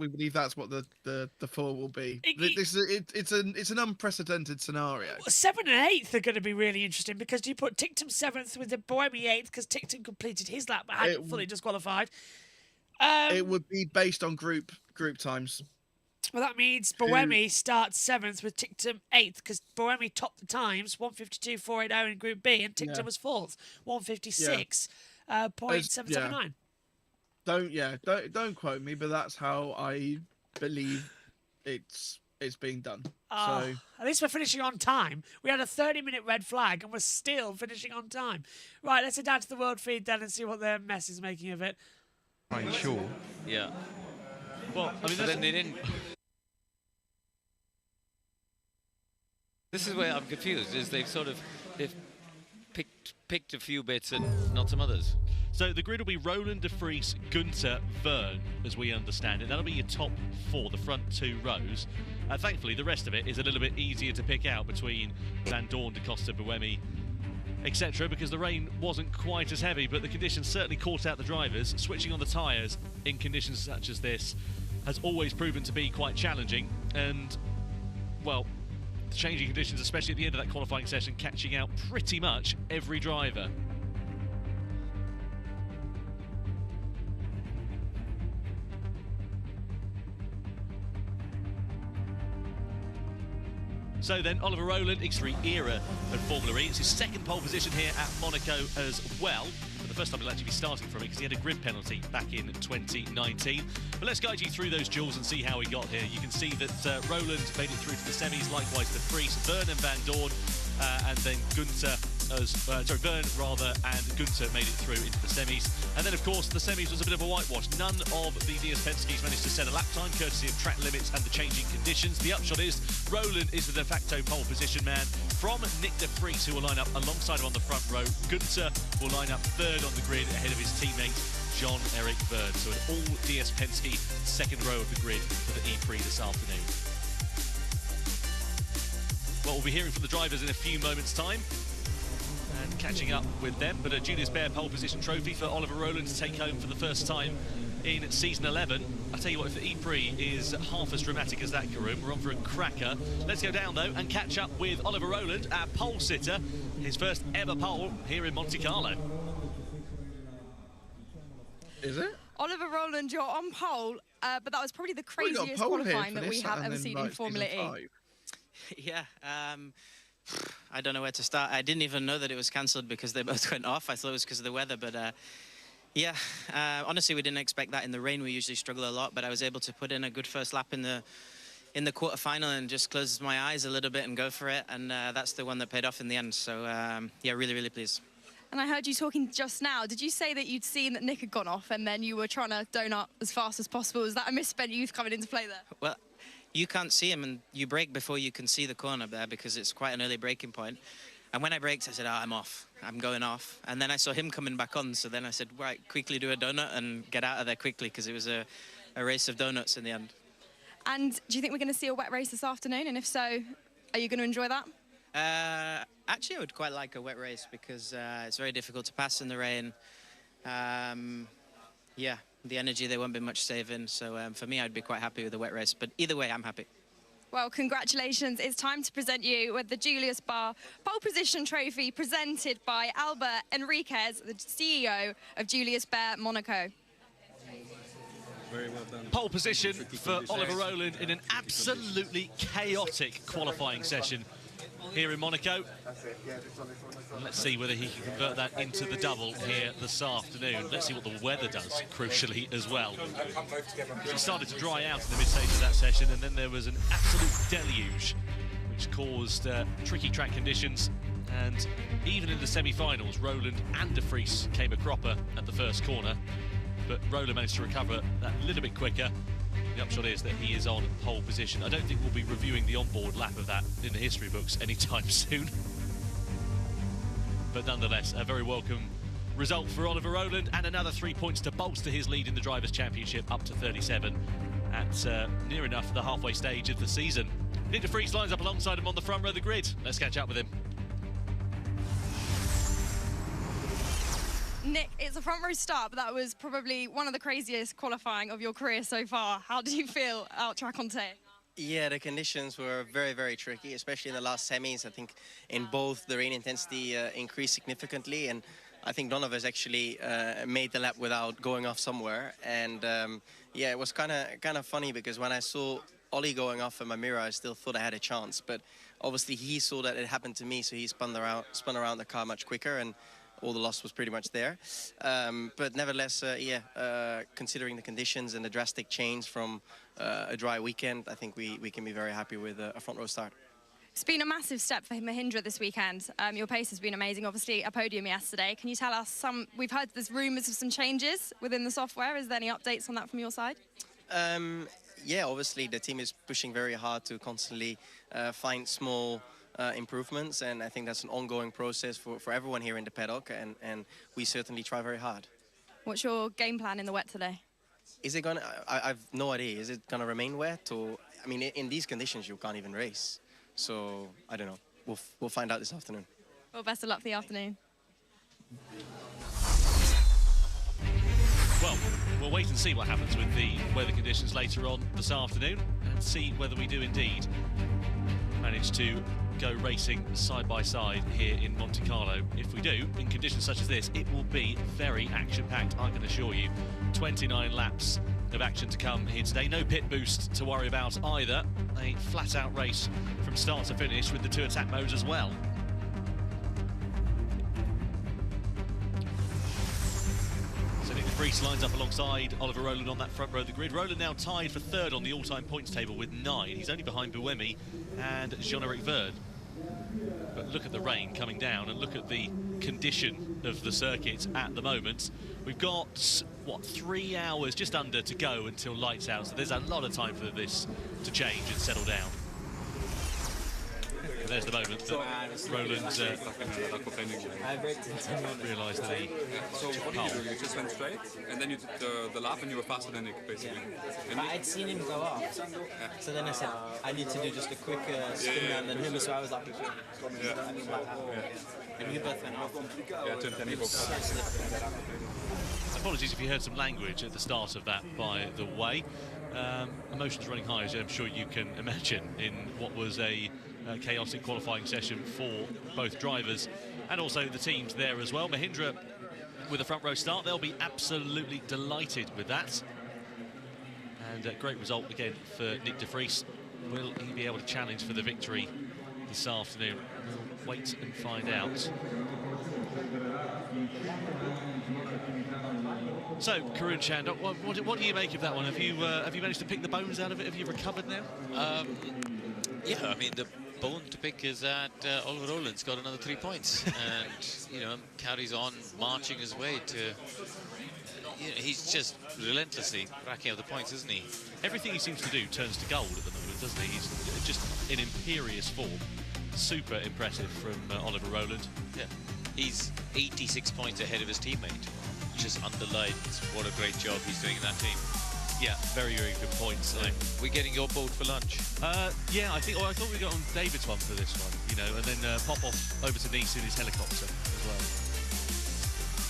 believe that's what the 4 will be. It's an unprecedented scenario. 7th and 8th are going to be really interesting, because you put Ticktum 7th with the Boemi 8th, because Ticktum completed his lap but hadn't fully disqualified. It would be based on group times. Well, that means Boemi starts 7th with Ticktum 8th, because Boemi topped the times 152.480 in Group B, and Ticktum was 4th, 156.779. Don't quote me, but that's how I believe it's being done. So at least we're finishing on time. We had a 30-minute red flag, and we're still finishing on time. Right, let's head down to the world feed then and see what their mess is making of it. Right, sure. Yeah. Well, I mean, but then they didn't. This is where I'm confused. Is they've picked a few bits and not some others. So the grid will be Roland, De Vries, Gunther, Vern, as we understand it. That'll be your top 4, the front 2 rows. Thankfully, the rest of it is a little bit easier to pick out between Van Dorn, De Costa, Boemi, etc., because the rain wasn't quite as heavy, but the conditions certainly caught out the drivers. Switching on the tyres in conditions such as this has always proven to be quite challenging, and, well, the changing conditions, especially at the end of that qualifying session, catching out pretty much every driver. So then, Oliver Rowland, extreme era of Formula E. It's his second pole position here at Monaco as well. For the first time he'll actually be starting from it, because he had a grid penalty back in 2019. But let's guide you through those duels and see how he got here. You can see that Rowland made it through to the semis, likewise De Vries, Vern and Van Dorn, and then Gunther, Vern rather, and Gunther made it through into the semis. And then, of course, the semis was a bit of a whitewash. None of the DS Penske's managed to set a lap time, courtesy of track limits and the changing conditions. The upshot is, Rowland is the de facto pole position man from Nick De Vries, who will line up alongside him on the front row. Gunther will line up third on the grid ahead of his teammate, Jean-Eric Vern. So an all DS Penske second row of the grid for the E-Prix this afternoon. Well, we'll be hearing from the drivers in a few moments' time and catching up with them. But a Julius Baer pole position trophy for Oliver Rowland to take home for the first time in season 11. I tell you what, if the E-Prix is half as dramatic as that, Karoom, we're on for a cracker. Let's go down, though, and catch up with Oliver Rowland, our pole sitter, his first ever pole here in Monte Carlo. Is it? Oliver Rowland, you're on pole, but that was probably the craziest qualifying that we have ever seen in Formula E. Yeah, I don't know where to start. I didn't even know that it was cancelled because they both went off. I thought it was because of the weather, but yeah, honestly, we didn't expect that in the rain. We usually struggle a lot, but I was able to put in a good first lap in the quarterfinal and just close my eyes a little bit and go for it, and that's the one that paid off in the end. So yeah, really, really pleased. And I heard you talking just now. Did you say that you'd seen that Nick had gone off and then you were trying to donut as fast as possible? Is that a misspent youth coming into play there? Well, you can't see him, and you brake before you can see the corner there because it's quite an early braking point. And when I braked, I said, I'm off. I'm going off. And then I saw him coming back on, so then I said, right, quickly do a donut and get out of there quickly, because it was a race of donuts in the end. And do you think we're going to see a wet race this afternoon? And if so, are you going to enjoy that? Actually, I would quite like a wet race because it's very difficult to pass in the rain. Yeah, the energy, there won't be much saving. So for me, I'd be quite happy with a wet race. But either way, I'm happy. Well, congratulations. It's time to present you with the Julius Baer Pole Position Trophy presented by Albert Enriquez, the CEO of Julius Baer Monaco. Very well done. Pole position for Oliver Rowland in an absolutely chaotic qualifying session. here in Monaco. And let's see whether he can convert that into the double here this afternoon. Let's see what the weather does, crucially, as well. It started to dry out in the mid-stage of that session, and then there was an absolute deluge, which caused tricky track conditions. And even in the semi-finals, Roland and De Vries came a cropper at the first corner, but Roland managed to recover that a little bit quicker. The upshot is that he is on pole position. I don't think we'll be reviewing the onboard lap of that in the history books anytime soon. But nonetheless, a very welcome result for Oliver Roland, and another 3 points to bolster his lead in the Drivers' Championship up to 37 at near enough the halfway stage of the season. Nick De Vries lines up alongside him on the front row of the grid. Let's catch up with him. Nick, it's a front row start, but that was probably one of the craziest qualifying of your career so far. How do you feel out track on today? Yeah, the conditions were very, very tricky, especially in the last semis. I think in both the rain intensity increased significantly, and I think none of us actually made the lap without going off somewhere. And yeah, it was kind of funny, because when I saw Ollie going off in my mirror, I still thought I had a chance. But obviously he saw that it happened to me, so he spun around the car much quicker, and all the loss was pretty much there. But nevertheless, considering the conditions and the drastic change from a dry weekend, I think we can be very happy with a front row start. It's been a massive step for Mahindra this weekend. Your pace has been amazing, obviously a podium yesterday. Can you tell us we've heard there's rumours of some changes within the software. Is there any updates on that from your side? Yeah, obviously the team is pushing very hard to constantly find small improvements, and I think that's an ongoing process for everyone here in the paddock, and we certainly try very hard. What's your game plan in the wet today? Is it gonna, I've no idea, is it gonna remain wet, or, I mean, in these conditions you can't even race, so I don't know, we'll find out this afternoon. Well, best of luck for the afternoon. Well, we'll wait and see what happens with the weather conditions later on this afternoon, and see whether we do indeed manage to go racing side by side here in Monte Carlo. If we do, in conditions such as this, it will be very action-packed, I can assure you. 29 laps of action to come here today. No pit boost to worry about either. A flat-out race from start to finish with the 2 attack modes as well. So Nick De Vries lines up alongside Oliver Roland on that front row of the grid. Roland now tied for 3rd on the all-time points table with 9. He's only behind Buemi and Jean-Eric Verde. But look at the rain coming down, and look at the condition of the circuit at the moment. We've got, what, 3 hours, just under, to go until lights out, so there's a lot of time for this to change and settle down. And there's the moment that Roland realised that he So what did you do? You just went straight, and then you did the lap, and you were faster than Nick, basically. But I'd seen him go off, so then I said, I need to do just a quick spin around than him, so I was like, and we both went off. Apologies if you heard some language at the start of that, by the way. Emotions running high, as I'm sure you can imagine, in what was a chaotic qualifying session for both drivers and also the teams there as well. Mahindra with a front row start, they'll be absolutely delighted with that. And a great result again for Nick De Vries. Will he be able to challenge for the victory this afternoon? We'll wait and find out. So, Karun Chandok, what do you make of that one? Have you managed to pick the bones out of it? Have you recovered now? Yeah, I mean, the bone to pick is that Oliver Roland's got another 3 points, and you know, carries on marching his way to. You know, he's just relentlessly racking up the points, isn't he? Everything he seems to do turns to gold at the moment, doesn't he? He's just in imperious form. Super impressive from Oliver Roland. Yeah, he's 86 points ahead of his teammate, which just underlines what a great job he's doing in that team. Yeah, very, very good points. We're getting your boat for lunch. Yeah, I thought we got on David's one for this one, you know, and then pop off over to Nice in his helicopter as well.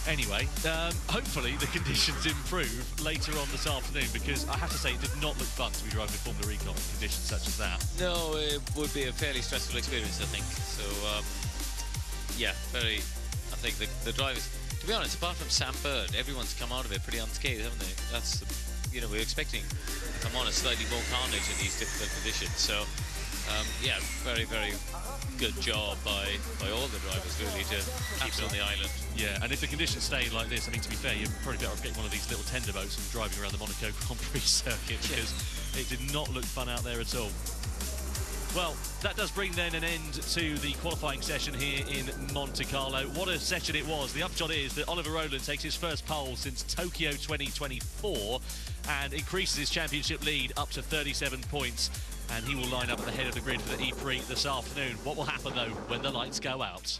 Anyway, hopefully the conditions improve later on this afternoon, because I have to say it did not look fun to be driving a Formula Recon in conditions such as that. No, it would be a fairly stressful experience, I think. So, yeah, I think the drivers, to be honest, apart from Sam Bird, everyone's come out of it pretty unscathed, haven't they? That's, you know, we're expecting, if I'm honest, slightly more carnage in these difficult conditions. So, yeah, very, very good job by all the drivers, really, to keep it on the island. Yeah, and if the conditions stay like this, I mean, to be fair, you're probably better off getting one of these little tender boats and driving around the Monaco Grand Prix circuit, because it did not look fun out there at all. Well, that does bring then an end to the qualifying session here in Monte Carlo. What a session it was. The upshot is that Oliver Rowland takes his first pole since Tokyo 2024 and increases his championship lead up to 37 points. And he will line up at the head of the grid for the E-Prix this afternoon. What will happen, though, when the lights go out?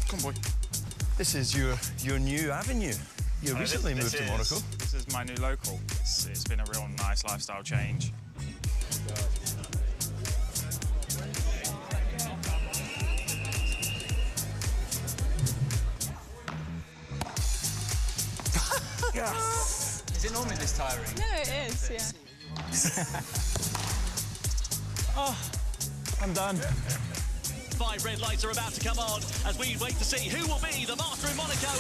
Come on, boy. This is your new avenue. You recently moved to Monaco. This is my new local. It's been a real nice lifestyle change. Yes. Is it normally this tiring? No, it is, yeah. Oh, I'm done. 5 red lights are about to come on as we wait to see who will be the master in Monaco.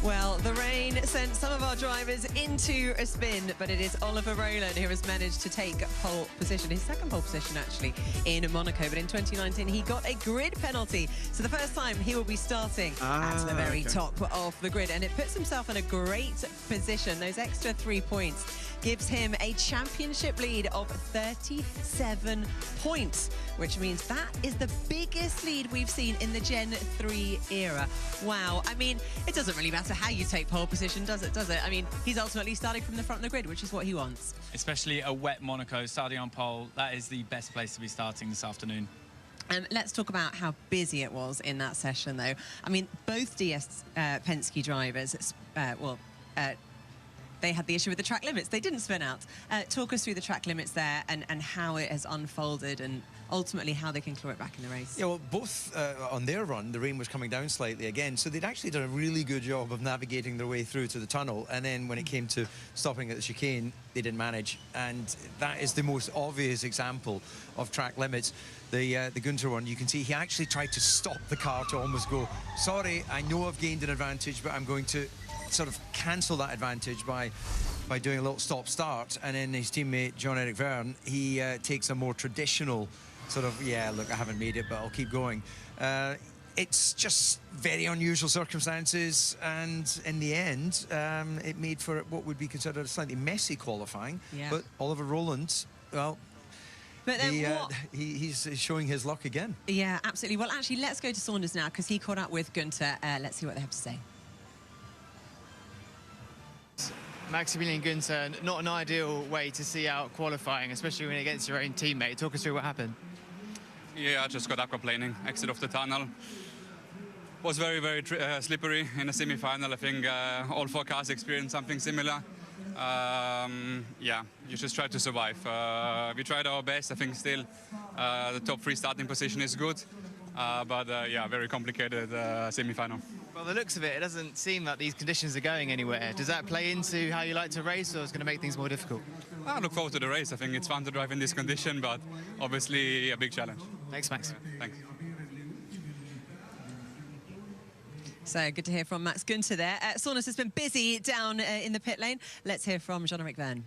Well, the rain sent some of our drivers into a spin, but it is Oliver Rowland who has managed to take pole position, his second pole position actually, in Monaco. But in 2019, he got a grid penalty. So the first time he will be starting at the very top of the grid. And it puts himself in a great position. Those extra 3 points gives him a championship lead of 37 points, which means that is the biggest lead we've seen in the Gen 3 era. Wow. I mean, it doesn't really matter how you take pole position, does it? I mean, he's ultimately starting from the front of the grid, which is what he wants. Especially a wet Monaco, starting on pole. That is the best place to be starting this afternoon. Let's talk about how busy it was in that session, though. I mean, both DS Penske drivers, they had the issue with the track limits. They didn't spin out. Talk us through the track limits there and how it has unfolded and ultimately how they can claw it back in the race. Yeah, well, both on their run, the rain was coming down slightly again, so they'd actually done a really good job of navigating their way through to the tunnel, and then when it came to stopping at the chicane, they didn't manage, and that is the most obvious example of track limits. The Gunter one, you can see he actually tried to stop the car to almost go, sorry, I know I've gained an advantage, but I'm going to sort of cancel that advantage by doing a little stop-start. And then his teammate, Jean-Eric Verne, he takes a more traditional sort of, yeah, look, I haven't made it, but I'll keep going. It's just very unusual circumstances, and in the end, it made for what would be considered a slightly messy qualifying. Yeah. But Oliver Rowland, well, but then he's showing his luck again. Yeah, absolutely. Well, actually, let's go to Saunders now, because he caught up with Gunter. Let's see what they have to say. Maximilian Gunter, not an ideal way to see out qualifying, especially when against your own teammate. Talk us through what happened. Yeah, I just got aquaplaning, exit of the tunnel. Was very, very slippery in the semi-final. I think all 4 cars experienced something similar. Yeah, you just try to survive. We tried our best. I think still the top 3 starting position is good. But yeah, very complicated semi-final. Well, the looks of it, it doesn't seem like these conditions are going anywhere. Does that play into how you like to race, or is it going to make things more difficult? I look forward to the race. I think it's fun to drive in this condition, but obviously a big challenge. Thanks, Max. Thanks. So good to hear from Max Gunter there. Saunders has been busy down in the pit lane. Let's hear from Jean-Eric Verne.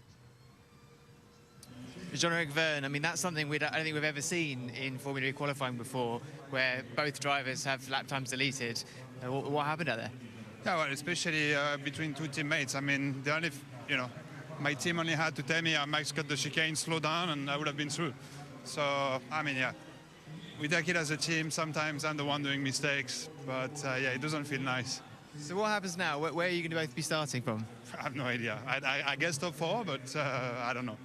Jean-Eric Verne, I mean, that's something I don't think we've ever seen in Formula E qualifying before, where both drivers have lap times deleted. What happened out there? Yeah, well, especially between 2 teammates. I mean, my team only had to tell me Max got the chicane, slow down, and I would have been through. So, I mean, yeah, we take it as a team. Sometimes I'm the one doing mistakes, but yeah, it doesn't feel nice. So what happens now? Where are you going to both be starting from? I have no idea. I guess top 4, but I don't know.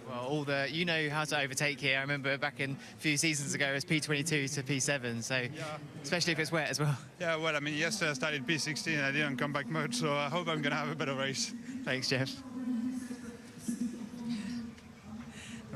Well, you know how to overtake here. I remember back in a few seasons ago, it was P22 to P7, so yeah. Especially if it's wet as well. Yeah, well, I mean, yesterday I started P16 and I didn't come back much, so I hope I'm going to have a better race. Thanks, Jeff.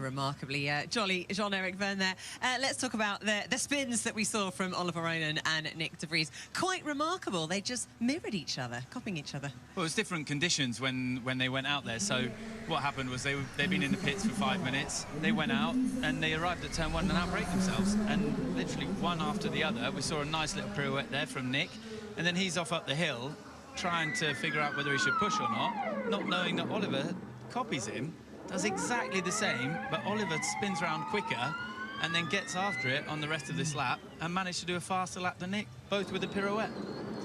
Remarkably jolly Jean-Eric Verne there. Let's talk about the spins that we saw from Oliver Rowland and Nick de Vries. Quite remarkable. They just mirrored each other, copying each other. Well, it was different conditions when they went out there. So what happened was they'd been in the pits for 5 minutes. They went out and they arrived at turn 1 and outbraked themselves. And literally one after the other, we saw a nice little pirouette there from Nick. And then he's off up the hill trying to figure out whether he should push or not knowing that Oliver copies him, does exactly the same, but Oliver spins around quicker and then gets after it on the rest of this lap and managed to do a faster lap than Nick, both with a pirouette.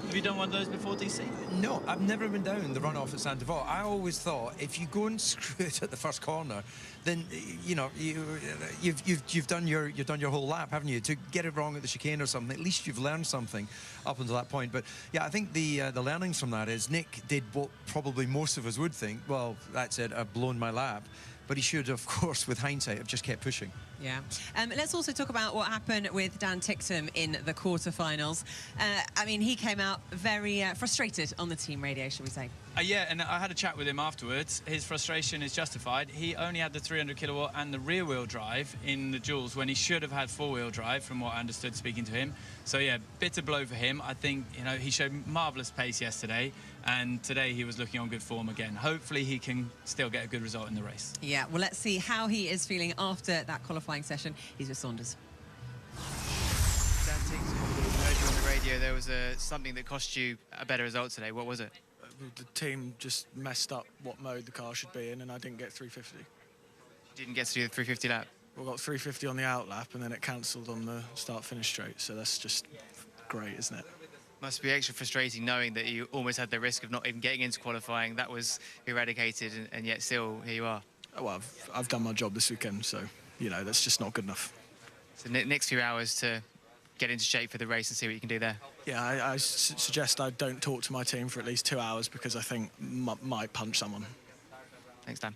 Have you done one of those before, DC? No, I've never been down the runoff at Sandoval. I always thought if you go and screw it at the first corner, then you know you've done your whole lap, haven't you? To get it wrong at the chicane or something, at least you've learned something up until that point. But yeah, I think the learnings from that is Nick did what probably most of us would think. Well, that's it. I've blown my lap. But he should, of course, with hindsight, have just kept pushing. Yeah. Let's also talk about what happened with Dan Ticktum in the quarterfinals. I mean, he came out very frustrated on the team radio, shall we say. Yeah, and I had a chat with him afterwards. His frustration is justified. He only had the 300 kilowatt and the rear-wheel drive in the duels when he should have had four-wheel drive, from what I understood speaking to him. So, yeah, bitter blow for him. I think, you know, he showed marvellous pace yesterday, and today he was looking on good form again. Hopefully he can still get a good result in the race. Yeah, well, let's see how he is feeling after that qualifying session. He's with Saunders. Dan Ticktum, heard you on the radio. There was something that cost you a better result today. What was it? The team just messed up what mode the car should be in, and I didn't get 350. You didn't get to do the 350 lap? We got 350 on the out lap, and then it cancelled on the start-finish straight, so that's just great, isn't it? Must be extra frustrating knowing that you almost had the risk of not even getting into qualifying. That was eradicated, and yet still here you are. Well, I've done my job this weekend, so, you know, that's just not good enough. So next few hours to get into shape for the race and see what you can do there. Yeah, I suggest I don't talk to my team for at least 2 hours because I think might punch someone. Thanks, Dan.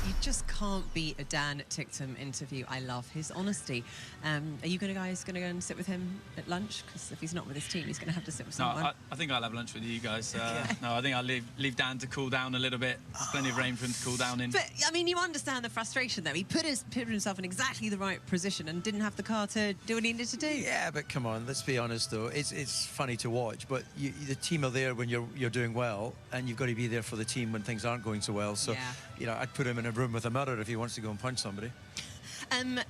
You just can't beat a Dan Ticktum interview. I love his honesty. Are you guys going to go and sit with him at lunch? Because if he's not with his team, he's going to have to sit with someone. No, I think I'll have lunch with you guys. No, I think I'll leave Dan to cool down a little bit. Plenty of rain for him to cool down in. But, I mean, you understand the frustration, though. He put himself in exactly the right position and didn't have the car to do what he needed to do. Yeah, but come on, let's be honest, though. It's funny to watch, but the team are there when you're doing well, and you've got to be there for the team when things aren't going so well. So, you know, I'd put him in a room with a mirror if he wants to go and punch somebody.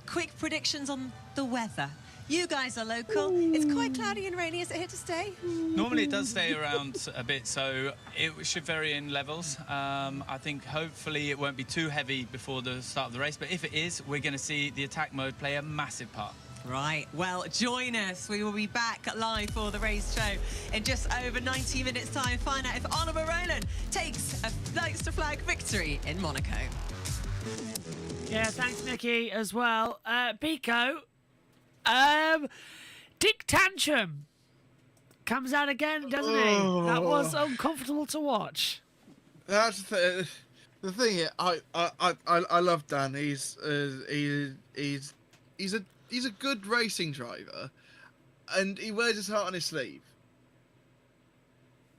Quick predictions on the weather. You guys are local. It's quite cloudy and rainy. Is it here to stay? Normally it does stay around a bit, so it should vary in levels. I think hopefully it won't be too heavy before the start of the race, but if it is, we're going to see the attack mode play a massive part. Right, well, join us. We will be back live for the race show in just over 90 minutes' time. Find out if Oliver Rowland takes a lights to flag victory in Monaco. Yeah, thanks, Nikki, as well. Pico, Dick Tantrum comes out again, doesn't he? That was uncomfortable to watch. That's the thing. I love Dan. He's a good racing driver, and he wears his heart on his sleeve.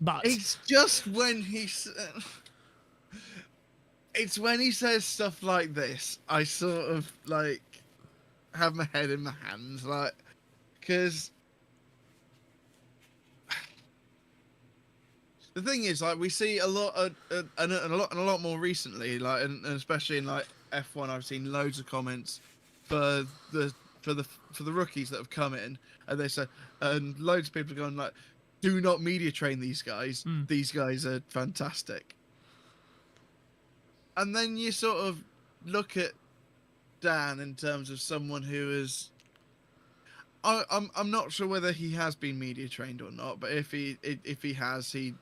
But it's just when it's when he says stuff like this, I sort of like have my head in my hands, like, because the thing is, like, we see a lot and a lot more recently, like, and especially in like F1, I've seen loads of comments for the rookies that have come in, and they said, and loads of people are going like, do not media train these guys. These guys are fantastic. And then you sort of look at Dan in terms of someone who is, I'm not sure whether he has been media trained or not, but if he has, he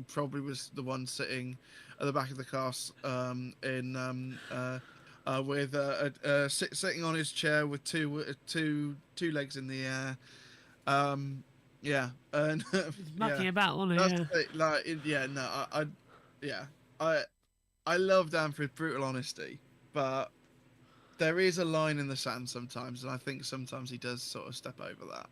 probably was the one sitting at the back of the car with sitting on his chair with two legs in the air. Yeah, and mucking about, wasn't he? I love Dan for his brutal honesty, but there is a line in the sand sometimes, and I think sometimes he does sort of step over that.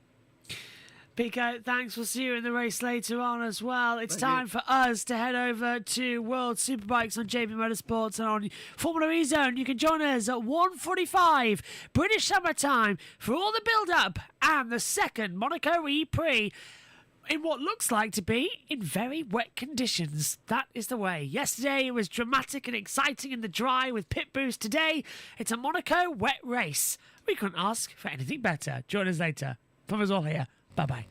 Pico, thanks. We'll see you in the race later on as well. It's time for us to head over to World Superbikes on JB Motorsports and on Formula E Zone. You can join us at 1:45 British Summer Time for all the build-up and the second Monaco E-Prix in what looks like to be in very wet conditions. That is the way. Yesterday it was dramatic and exciting in the dry with pit boost. Today it's a Monaco wet race. We couldn't ask for anything better. Join us later. From us all here. Bye-bye.